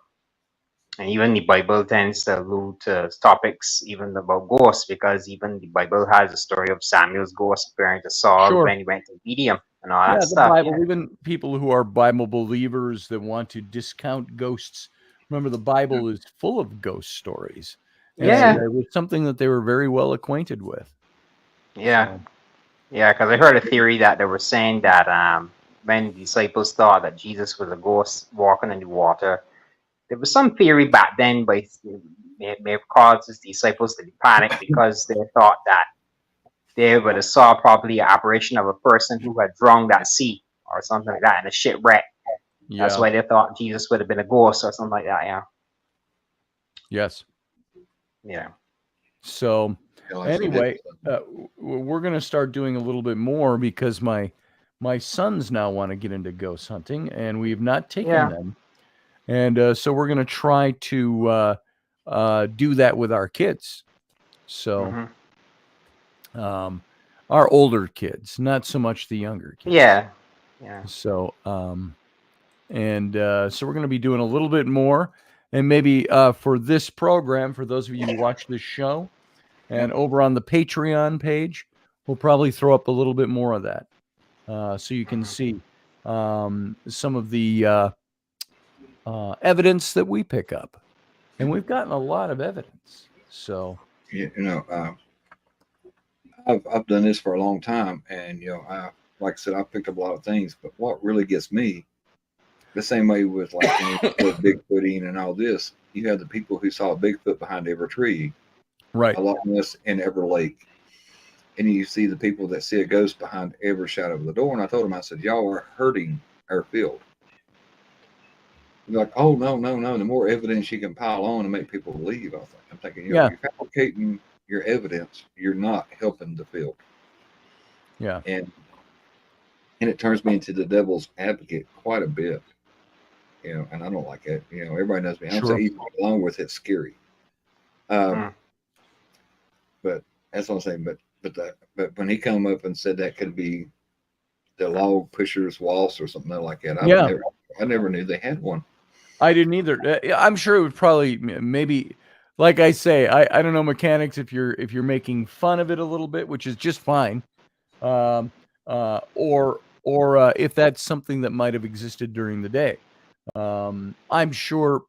and even the Bible tends to allude to topics even about ghosts, because even the Bible has a story of Samuel's ghost appearing to Saul when he went to beat him and all that stuff. Bible, even people who are Bible believers that want to discount ghosts. Remember, the Bible is full of ghost stories. And it was something that they were very well acquainted with. Yeah. Yeah, because I heard a theory that they were saying that when the disciples thought that Jesus was a ghost walking in the water, there was some theory back then, but it may have caused the disciples to be panicked because they thought that they would have saw probably an apparition of a person who had drowned at sea or something like that in a shipwreck. Yeah. That's why they thought Jesus would have been a ghost or something like that. Yeah. Yes. Yeah. So anyway, we're going to start doing a little bit more because my sons now want to get into ghost hunting, and we've not taken them. And so we're going to try to do that with our kids. So our older kids, not so much the younger kids. Yeah. So, so we're going to be doing a little bit more. And maybe for this program, for those of you who watch this show, and over on the Patreon page, we'll probably throw up a little bit more of that. So you can see some of the evidence that we pick up. And we've gotten a lot of evidence. So, I've done this for a long time, and like I said, I picked up a lot of things. But what really gets me, the same way with like Bigfooting and all this, you have the people who saw a Bigfoot behind every tree, right? A Loch Ness in every lake, and you see the people that see a ghost behind every shadow of the door. And I told them, I said, y'all are hurting our field. You're like, oh no, no, no. The more evidence you can pile on and make people believe, I'm thinking, Yeah. you're fabricating your evidence. You're not helping the field. Yeah. And it turns me into the devil's advocate quite a bit. And I don't like it. Everybody knows me. I'm so Sure. easy to get along with. It's scary. But that's what I'm saying. But when he come up and said that could be the log pusher's waltz or something like that, I never knew they had one. I didn't either. I'm sure it would probably maybe, like I say, I don't know mechanics if you're making fun of it a little bit, which is just fine, or if that's something that might have existed during the day. I'm sure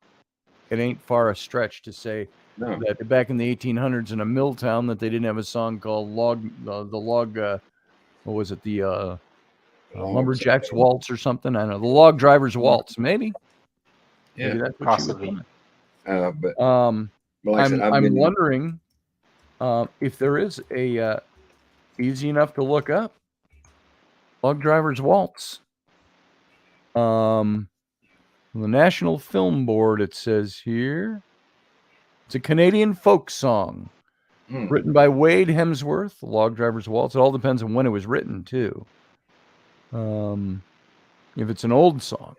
it ain't far a stretch to say that back in the 1800s in a mill town that they didn't have a song called the log. What was it? The lumberjack's waltz or something? I don't know. The log driver's waltz, maybe. Yeah, maybe that's what possibly. she was but like I said, I'm wondering if there is a easy enough to look up log driver's waltz. The National Film Board, it says here, it's a Canadian folk song written by Wade Hemsworth. The log driver's waltz. It all depends on when it was written too. If it's an old song.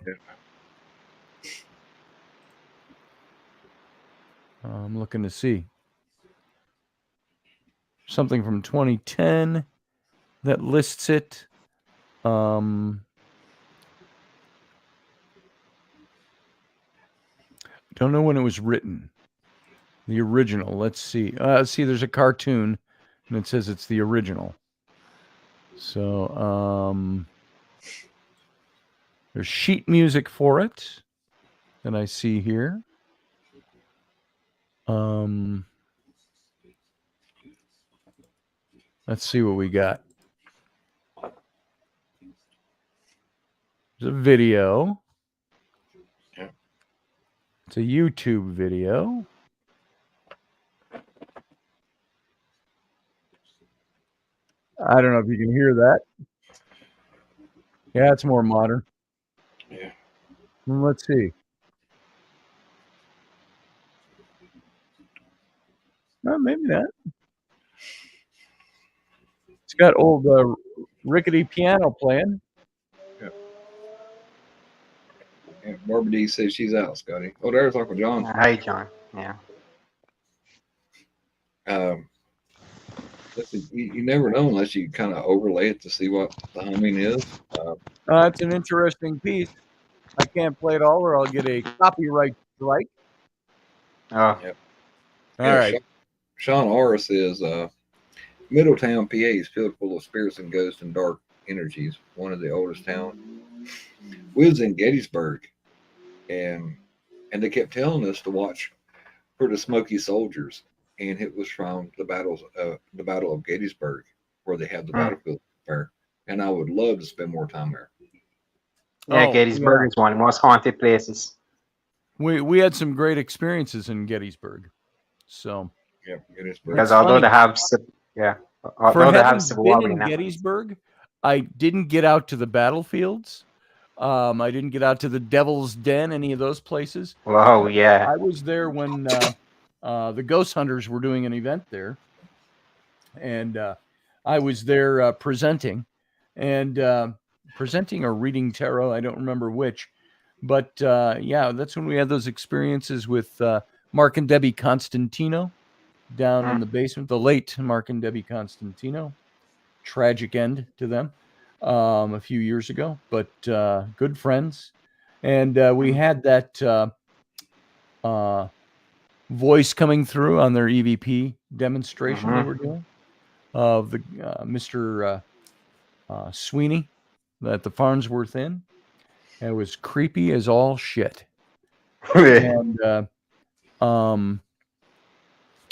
I'm looking to see something from 2010 that lists it. Don't know when it was written. The original. Let's see. There's a cartoon, and it says it's the original. So there's sheet music for it that I see here. Let's see what we got. There's a video. Yeah. It's a YouTube video. I don't know if you can hear that. Yeah, it's more modern. Yeah. Let's see. No, maybe not. It's got old rickety piano playing. Yeah, Barbara D says she's out, Scotty. Oh, there's Uncle John. Hi, John. Yeah. Listen, you never know unless you kind of overlay it to see what the humming is. It's an interesting piece. I can't play it all, or I'll get a copyright strike. Oh. Yep. All right. Sean R says, Middletown, PA is filled full of spirits and ghosts and dark energies. One of the oldest towns. We was in Gettysburg, and they kept telling us to watch for the Smoky Soldiers, and it was from the Battle of Gettysburg, where they had the battlefield there. And I would love to spend more time there. Yeah, Gettysburg is one of the most haunted places. We had some great experiences in Gettysburg. So yeah, Gettysburg. Because although they have Civil War in Gettysburg, I didn't get out to the battlefields. I didn't get out to the Devil's Den, any of those places. Oh yeah, I was there when the Ghost Hunters were doing an event there, and I was there presenting or reading tarot. I don't remember which, but yeah, that's when we had those experiences with Mark and Debbie Constantino down in the basement. The late Mark and Debbie Constantino. Tragic end to them a few years ago, but good friends. And we had that voice coming through on their EVP demonstration they were doing of the Mr. Sweeney at the Farnsworth Inn. It was creepy as all shit. And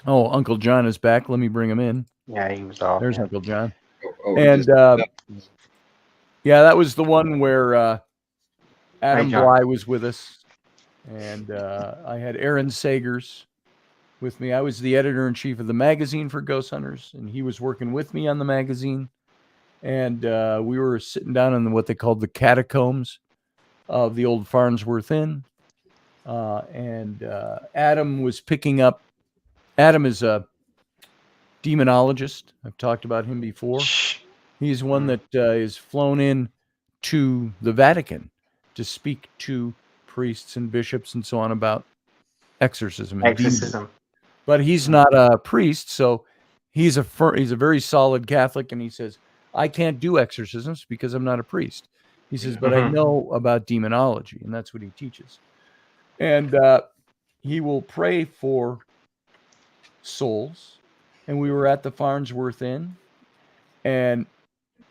Uncle John is back. Let me bring him in. Yeah, he was off. There's Uncle John. And yeah, that was the one where Adam Bly was with us, and I had Aaron Sagers with me. I was the editor-in-chief of the magazine for Ghost Hunters, and he was working with me on the magazine. And we were sitting down in what they called the catacombs of the old Farnsworth Inn. and Adam was picking up. Adam is a demonologist. I've talked about him before. He's one that is flown in to the Vatican to speak to priests and bishops and so on about exorcism and demons. Exorcism. But he's not a priest, so he's a very solid Catholic, and he says, I can't do exorcisms because I'm not a priest. He says, but I know about demonology, and that's what he teaches. And he will pray for souls. And we were at the Farnsworth Inn, and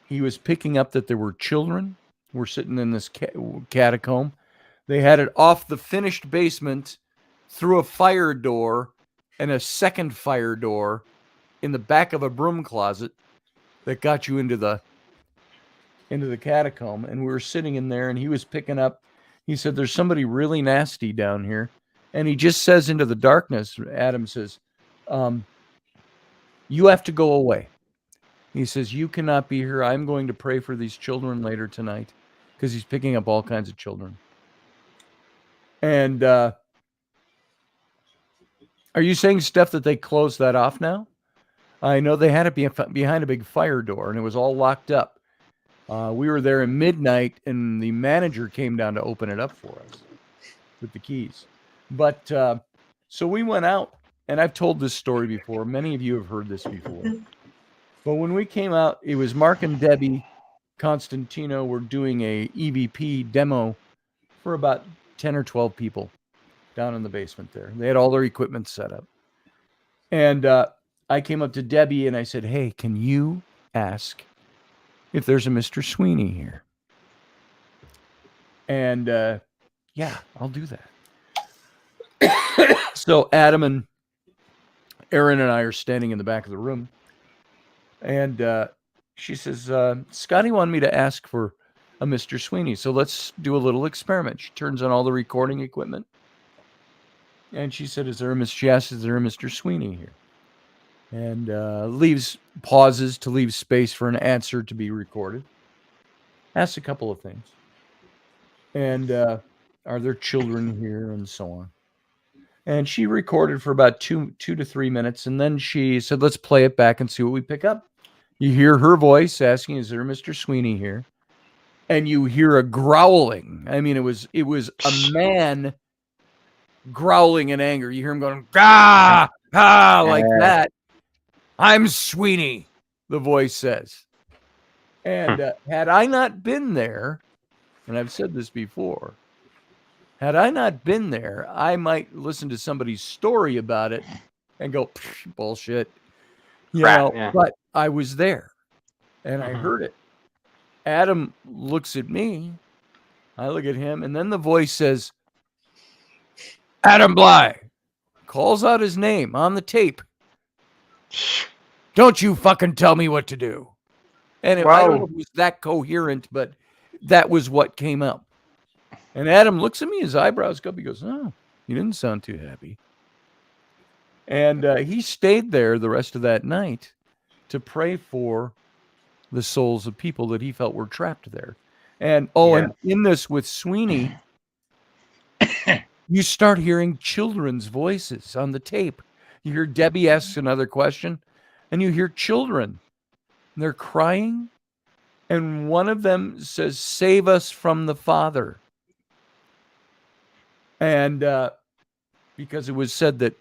he was picking up that there were children who were sitting in this catacomb. They had it off the finished basement through a fire door and a second fire door in the back of a broom closet that got you into the catacomb. And we were sitting in there, and he was picking up. He said, there's somebody really nasty down here. And he just says into the darkness, Adam says, you have to go away. He says, you cannot be here. I'm going to pray for these children later tonight, because he's picking up all kinds of children. And are you saying, Steph, that they closed that off now? I know they had it behind a big fire door, and it was all locked up. We were there at midnight, and the manager came down to open it up for us with the keys. But so we went out, and I've told this story before. Many of you have heard this before. But when we came out, it was Mark and Debbie Constantino were doing a EVP demo for about 10 or 12 people down in the basement there. They had all their equipment set up. And I came up to Debbie and I said, hey, can you ask if there's a Mr. Sweeney here? And yeah, I'll do that. So Adam and Aaron and I are standing in the back of the room. And she says, Scotty wanted me to ask for a Mr. Sweeney. So let's do a little experiment. She turns on all the recording equipment. And she said, is there a Mr. Sweeney here? And pauses to leave space for an answer to be recorded. Asks a couple of things. And are there children here? And so on. And she recorded for about 2 to 3 minutes. And then she said, let's play it back and see what we pick up. You hear her voice asking, is there a Mr. Sweeney here? And you hear a growling. I mean, it was a man growling in anger. You hear him going, ah, ah, like that. I'm Sweeney, the voice says. And had I not been there, and I've said this before, had I not been there, I might listen to somebody's story about it and go, bullshit. But I was there, and I heard it. Adam looks at me. I look at him, and then the voice says, Adam Bly, calls out his name on the tape. Don't you fucking tell me what to do. And I don't know if it was that coherent, but that was what came up. And Adam looks at me, his eyebrows go up. He goes, oh, you didn't sound too happy. And he stayed there the rest of that night to pray for the souls of people that he felt were trapped there. And and in this with Sweeney, you start hearing children's voices on the tape. You hear Debbie asks another question, and you hear children. They're crying, and one of them says, save us from the Father. And because it was said that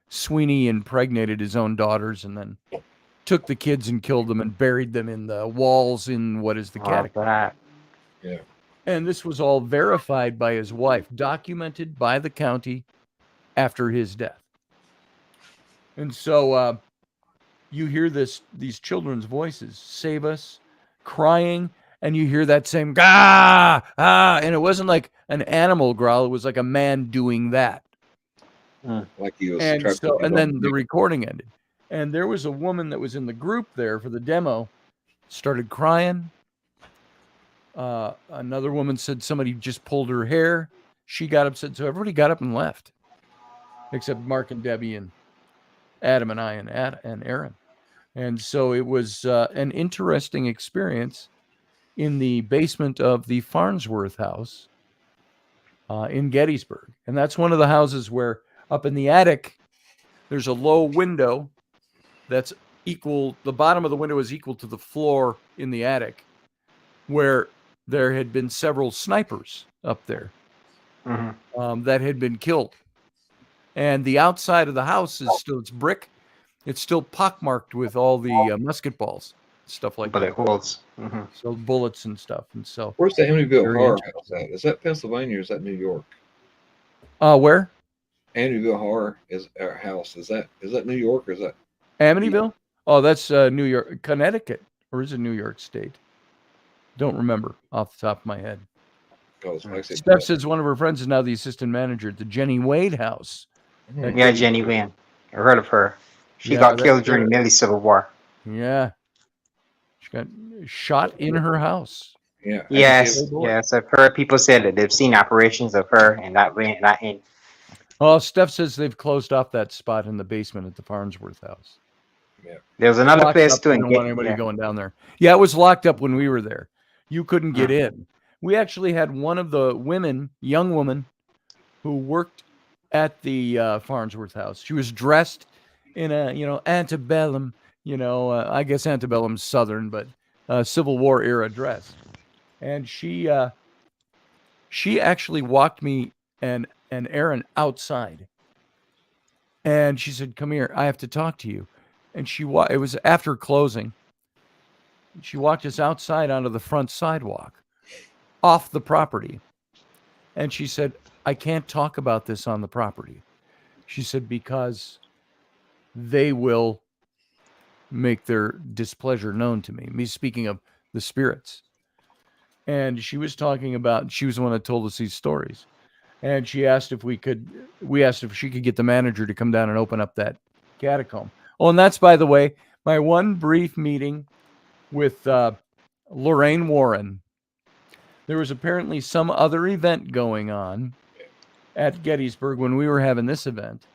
Sweeney impregnated his own daughters and then took the kids and killed them and buried them in the walls in what is the catacomb. Yeah. And this was all verified by his wife, documented by the county after his death. And so you hear these children's voices, save us, crying, and you hear that same "gah, ah," and it wasn't like an animal growl; it was like a man doing that. Like he was. And then the recording ended, and there was a woman that was in the group there for the demo, started crying. Another woman said somebody just pulled her hair. She got upset, so everybody got up and left, except Mark and Debbie and Adam and I and Aaron. And so it was an interesting experience in the basement of the Farnsworth house in Gettysburg. And that's one of the houses where up in the attic, there's a low window that's equal, the bottom of the window is equal to the floor in the attic, where there had been several snipers up there that had been killed. And the outside of the house is still, it's brick. It's still pockmarked with all the musket balls, stuff like Bullet that. holes. So bullets and stuff. And so, Where's the Amityville Very Horror House at? Is that Pennsylvania or is that New York? where? Amityville Horror is our house. Is that New York or is that? Amityville? Oh, that's New York, Connecticut, or is it New York State? Don't remember off the top of my head. Because like I said, Steph says one of her friends is now the assistant manager at the Jenny Wade House. Mhm. Yeah, Jenny Wayne. I heard of her. She Yeah, got that- killed during the Millie Civil War. Yeah. She got shot in her house. Yeah. Yes, Amityville. yes. I've heard people say that they've seen apparitions of her in that way, that in. Oh, Steph says they've closed off that spot in the basement at the Farnsworth house. There's another Locked place up. too. They In don't want anybody going down there. Yeah, it was locked up when we were there. You couldn't get in. We actually had one of the women, young woman, who worked at the Farnsworth house. She was dressed in a, antebellum, I guess antebellum Southern, but Civil War era dress. And she actually walked me and Aaron outside. And she said, "Come here, I have to talk to you." And it was after closing. She walked us outside onto the front sidewalk, off the property. And she said, "I can't talk about this on the property." She said, "Because they will make their displeasure known to me." Me speaking of the spirits. And she was talking about, she was the one that told us these stories. And she asked if we asked if she could get the manager to come down and open up that catacomb. Oh, and that's, by the way, my one brief meeting with Lorraine Warren. There was apparently some other event going on at Gettysburg when we were having this event.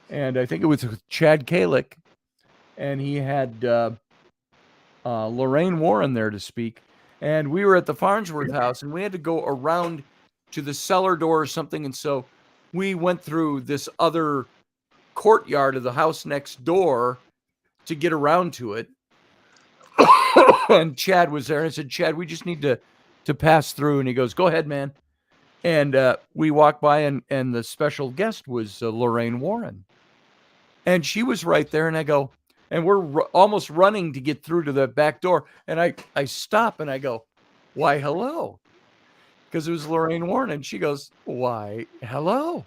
And I think it was with Chad Kalick. And he had Lorraine Warren there to speak. And we were at the Farnsworth house, and we had to go around to the cellar door or something. And so we went through this other courtyard of the house next door to get around to it. And Chad was there. And I said, "Chad, we just need to pass through." And he goes, "Go ahead, man." And we walked by, and the special guest was Lorraine Warren. And she was right there. And I go, and we're almost running to get through to the back door. And I stop and I go, "Why, hello." Because it was Lorraine Warren. And she goes, "Why, hello."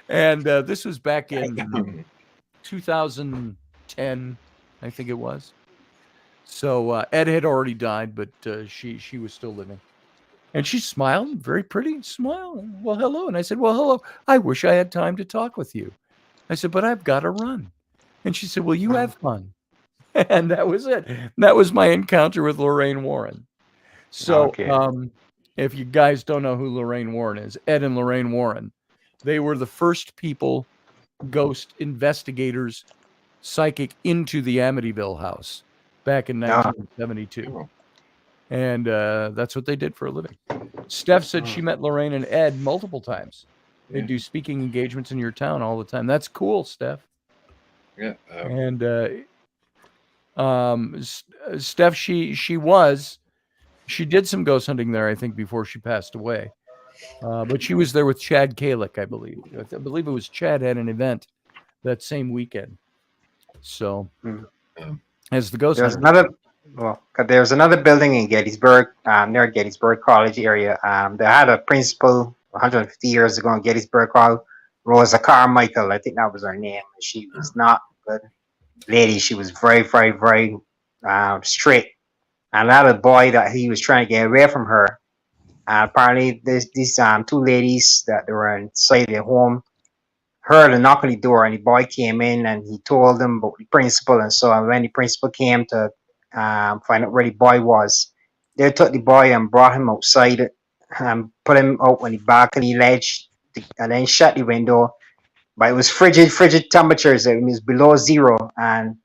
And this was back in 2010, I think it was. So Ed had already died, but she was still living. And she smiled, very pretty smile. "Well, hello." And I said, "Well, hello. I wish I had time to talk with you." I said, "But I've got to run." And she said, "Well, you have fun." And that was it. That was my encounter with Lorraine Warren. So Okay. if you guys don't know who Lorraine Warren is, Ed and Lorraine Warren, they were the first people, ghost investigators, psychic, into the Amityville house back in 1972. And that's what they did for a living. Steph said she met Lorraine and Ed multiple times. They do speaking engagements in your town all the time. That's cool, Steph. Yeah. And Steph, she did some ghost hunting there, I think, before she passed away. But she was there with Chad Kalick, I believe. I believe it was Chad had an event that same weekend. So as the ghost hunter. There's another building in Gettysburg, near Gettysburg College area. They had a principal 150 years ago in Gettysburg called Rosa Carmichael. I think that was her name. She was not a good lady. She was very, very, very strict. And that a boy that he was trying to get away from her. Apparently, these two ladies that they were inside their home heard a knock on the door, and the boy came in and he told them about the principal. And so when the principal came to find out where the boy was, they took the boy and brought him outside and put him out on the balcony ledge and then shut the window. But it was frigid temperatures. It was below zero, and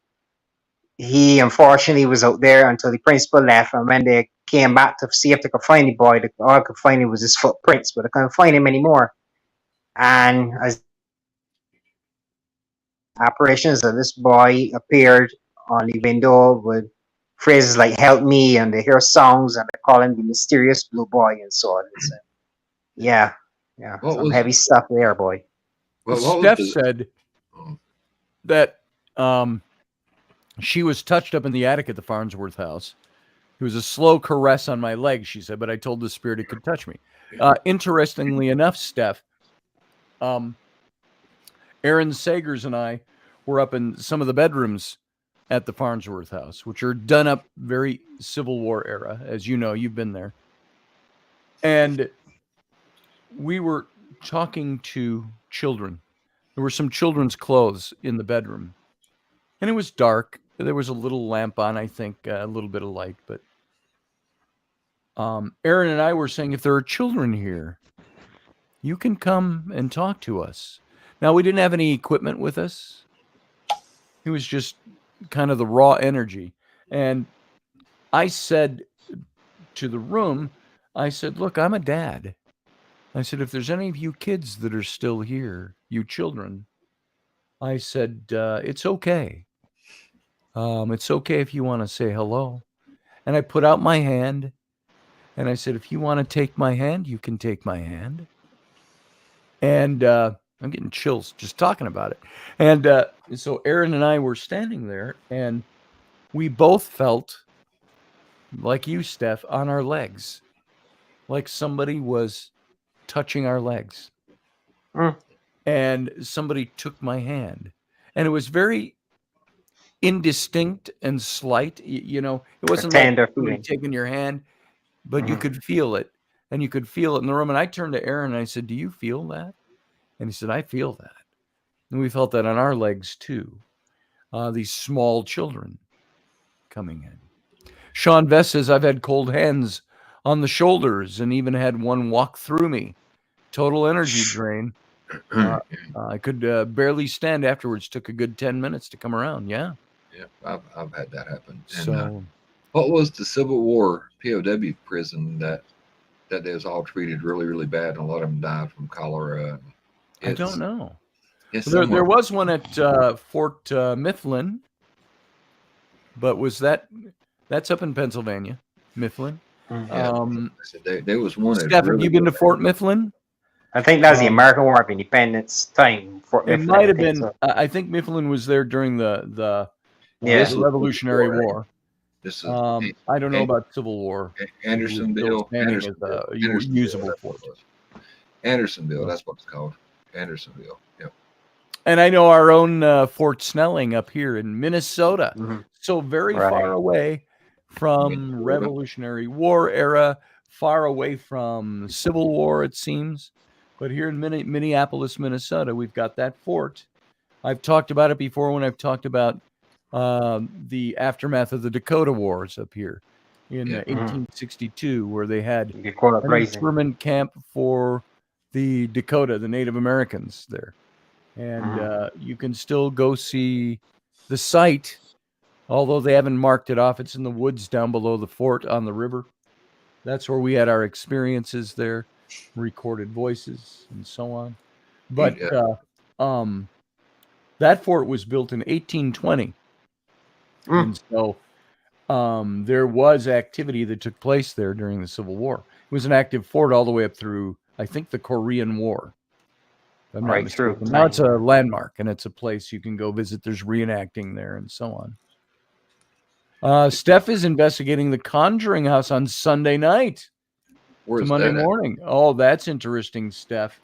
he unfortunately was out there until the principal left, and when they came back to see if they could find the boy, all I could find was his footprints, but I couldn't find him anymore. And as apparitions of this boy appeared on the window with phrases like "help me," and they hear songs, and they call him the mysterious blue boy and so on. So, yeah, What some was heavy stuff there, boy. what was Steph the said oh, that she was touched up in the attic at the Farnsworth house. It was a slow caress on my leg, she said, but I told the spirit it could touch me. Interestingly enough, Steph, Aaron Sagers and I were up in some of the bedrooms at the Farnsworth house, which are done up very Civil War era. As you know, you've been there. And we were talking to children. There were some children's clothes in the bedroom. And it was dark. There was a little lamp on, I think, a little bit of light. But Aaron and I were saying, if there are children here, you can come and talk to us. Now, we didn't have any equipment with us. It was just kind of the raw energy. And I said to the room, I said, look, I'm a dad. I said, if there's any of you kids that are still here, you children, I said, it's okay. It's okay if you want to say hello. And I put out my hand and I said, if you want to take my hand, you can take my hand. And I'm getting chills just talking about it. And so Aaron and I were standing there and we both felt like you, Steph, on our legs, like somebody was touching our legs. And somebody took my hand. And it was very indistinct and slight. You know, it wasn't like somebody taking your hand, but you could feel it. And you could feel it in the room. And I turned to Aaron and I said, do you feel that? And he said, I feel that. And we felt that on our legs too. These small children coming in. Sean Vest says, I've had cold hands on the shoulders and even had one walk through me. Total energy drain. I could barely stand afterwards. Took a good 10 minutes to come around. Yeah. Yeah, I've had that happen. And, So, what was the Civil War POW prison that they was all treated really, really bad, and a lot of them died from cholera? I don't know. It's There was one at Fort Mifflin, but was that's up in Pennsylvania, Mifflin? There was one. Steph, have you been to Fort Mifflin? I think that's the American War of Independence time. Fort Mifflin, it might have been. So. I think Mifflin was there during the Revolutionary War. This is, I don't know about Civil War. Andersonville. Usable fort. Andersonville, that's what it's called. Andersonville. Yep. And I know our own Fort Snelling up here in Minnesota. So very far away from Revolutionary War era, far away from Civil War, it seems. But here in Minneapolis, Minnesota, we've got that fort. I've talked about it before when I've talked about the aftermath of the Dakota Wars up here in 1862, where they had an internment camp for the Dakota, the Native Americans there. And you can still go see the site, although they haven't marked it off. It's in the woods down below the fort on the river. That's where we had our experiences there, recorded voices and so on. But that fort was built in 1820. And so there was activity that took place there during the Civil War. It was an active fort all the way up through, I think, the Korean War. Right through. Now it's a landmark, and it's a place you can go visit. There's reenacting there and so on. Steph is investigating the Conjuring House on Sunday night. Where's Monday morning. Oh, that's interesting, Steph.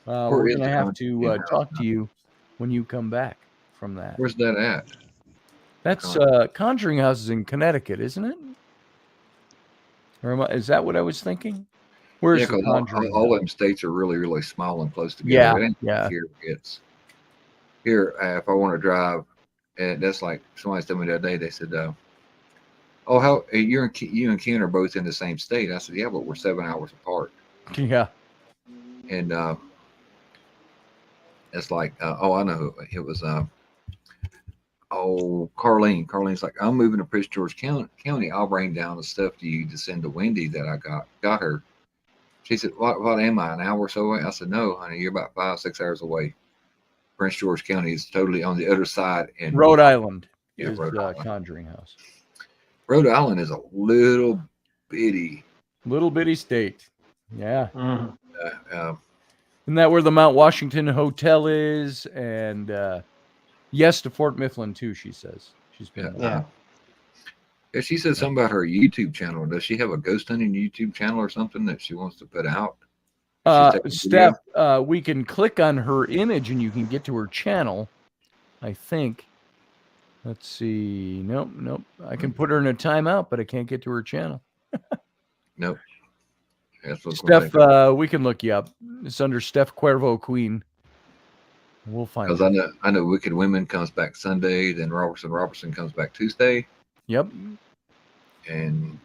We're going to have to talk to you when you come back from that. Where's that at? That's Conjuring House is in Connecticut, isn't it? Or is that what I was thinking? Where's the Conjuring? All of them states are really, really small and close together. Yeah. Here, if I want to drive, and that's like somebody told me the other day. They said, "Oh, how you and Ken are both in the same state?" I said, "Yeah, but we're 7 hours apart." Yeah. And it's like, oh, I know it was Oh, Carlene's like, I'm moving to Prince George County. I'll bring down the stuff to you to send to Wendy that I got her. She said, what am I, an hour or so away? I said, no, honey, you're about 5-6 hours away. Prince George County is totally on the other side. In Rhode Island Yeah, is Rhode Island. Conjuring House. Rhode Island is a little bitty. Little bitty state. Yeah. Mhm. Isn't that where the Mount Washington Hotel is? And yes, to Fort Mifflin too, she says. She's been there. Yeah. She said something about her YouTube channel. Does she have a ghost hunting YouTube channel or something that she wants to put out? Steph, we can click on her image and you can get to her channel, I think. Let's see. Nope. I can put her in a timeout, but I can't get to her channel. Nope. That's Steph, we can look you up. It's under Steph Cuervo Queen. We'll find it. Because I know Wicked Women comes back Sunday, then Robertson comes back Tuesday. Yep. And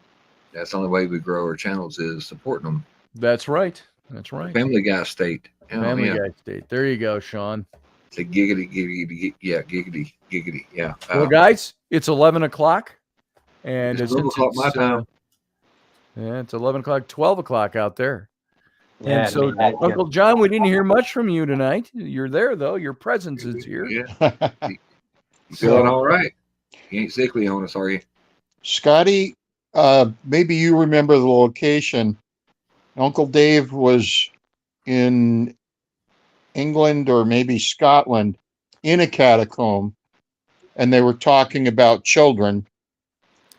that's the only way we grow our channels is supporting them. That's right. Family Guy State. Family Guy State. There you go, Sean. It's a giggity. Yeah. Well, guys, it's 11 o'clock. And it's 12 o'clock my time. Yeah, it's 11 o'clock, 12 o'clock out there. Yeah, and so, Uncle John, we didn't hear much from you tonight. You're there, though. Your presence is here. Yeah. You feeling all right? You ain't sickly on us, are you? Scotty, maybe you remember the location. Uncle Dave was in England or maybe Scotland in a catacomb, and they were talking about children,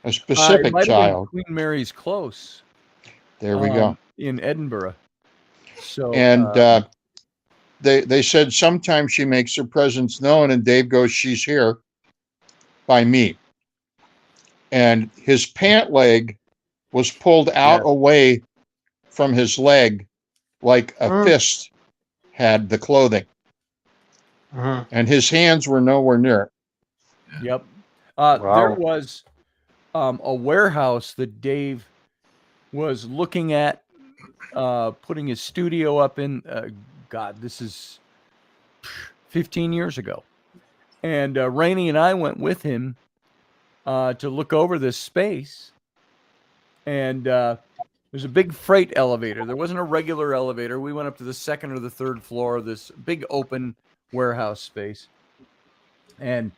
a specific child. Queen Mary's Close. There we go. In Edinburgh. So, and they said sometimes she makes her presence known, and Dave goes, "She's here by me." And his pant leg was pulled out away from his leg like a fist had the clothing. And his hands were nowhere near it. Yep. Wow. There was a warehouse that Dave was looking at putting his studio up in. God, this is 15 years ago. And Rainey and I went with him to look over this space. And there's a big freight elevator. There wasn't a regular elevator. We went up to the second or the third floor of this big open warehouse space. And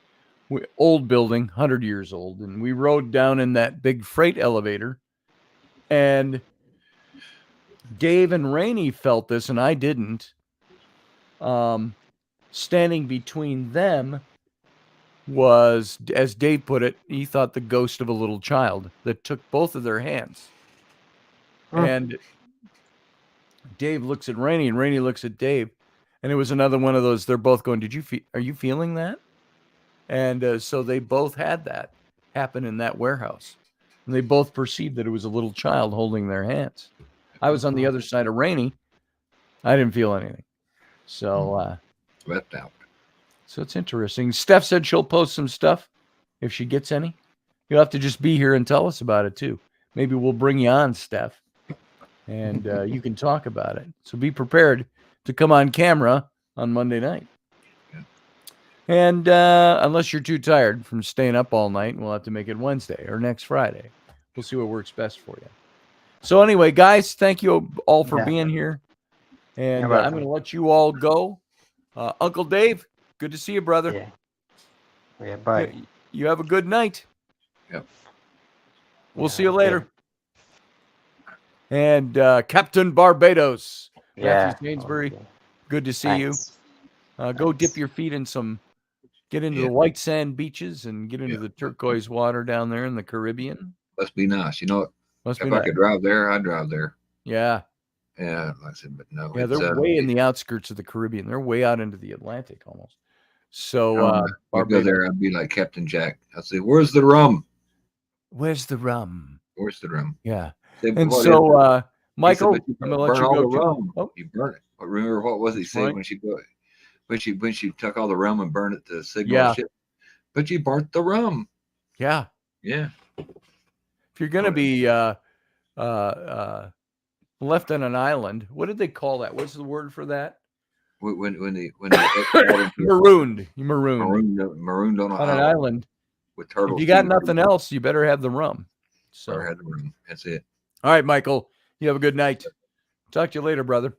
old building, 100 years old. And we rode down in that big freight elevator. And Dave and Rainey felt this, and I didn't. Standing between them was, as Dave put it, he thought the ghost of a little child that took both of their hands. And Dave looks at Rainey, and Rainey looks at Dave, and it was another one of those. They're both going, are you feeling that? And so they both had that happen in that warehouse, and they both perceived that it was a little child holding their hands. I was on the other side of Rainey. I didn't feel anything. So, left out. So it's interesting. Steph said she'll post some stuff if she gets any. You'll have to just be here and tell us about it too. Maybe we'll bring you on, Steph, and you can talk about it. So be prepared to come on camera on Monday night. Yeah. And unless you're too tired from staying up all night, we'll have to make it Wednesday or next Friday. We'll see what works best for you. So anyway, guys, thank you all for being here. And I'm going to let you all go. Uncle Dave, good to see you, brother. Yeah, bye. You have a good night. Yep. We'll see you later. And Captain Barbados, Matthew Sainsbury, good to see you. Go dip your feet in get into the white sand beaches and get into the turquoise water down there in the Caribbean. Must be nice. You know what? If I could drive there, I'd drive there. Yeah. Yeah, like I said, but no. Yeah, they're way in the outskirts of the Caribbean. They're way out into the Atlantic almost. So I'd go there, I'd be like Captain Jack. I'd say, "Where's the rum? Where's the rum? Where's the rum?" Yeah. Said, and so, Michael, said, I'm gonna let you go. The rum. Oh. You burn it. But remember what was he saying when she took all the rum and burned it to signal the ship? But you burnt the rum. Yeah. Yeah. If you're gonna be left on an island, what did they call that? What's the word for that? when the Marooned. You marooned on on an island. with If turtles. you got nothing else, you better have the rum. So, Better have the room. That's it. all right, Michael, you have a good night. Talk to you later, brother.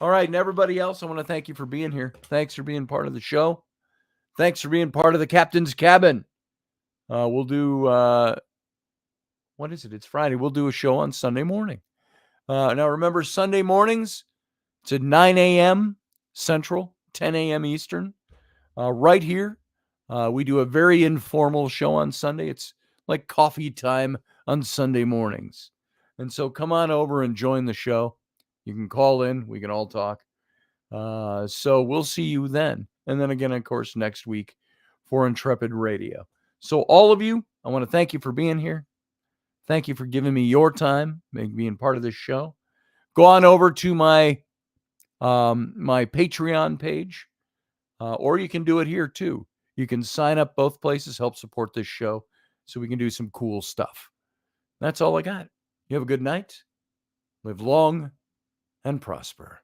All right, and everybody else, I want to thank you for being here. Thanks for being part of the show. Thanks for being part of the Captain's Cabin. We'll do, what is it? It's Friday. We'll do a show on Sunday morning. Now, remember, Sunday mornings, it's at 9 a.m. Central, 10 a.m. Eastern. Right here, we do a very informal show on Sunday. It's like coffee time on Sunday mornings. And so come on over and join the show. You can call in. We can all talk. So we'll see you then. And then again, of course, next week for Intrepid Radio. So all of you, I want to thank you for being here. Thank you for giving me your time, being part of this show. Go on over to my my Patreon page, or you can do it here too. You can sign up both places, help support this show so we can do some cool stuff. That's all I got. You have a good night. Live long and prosper.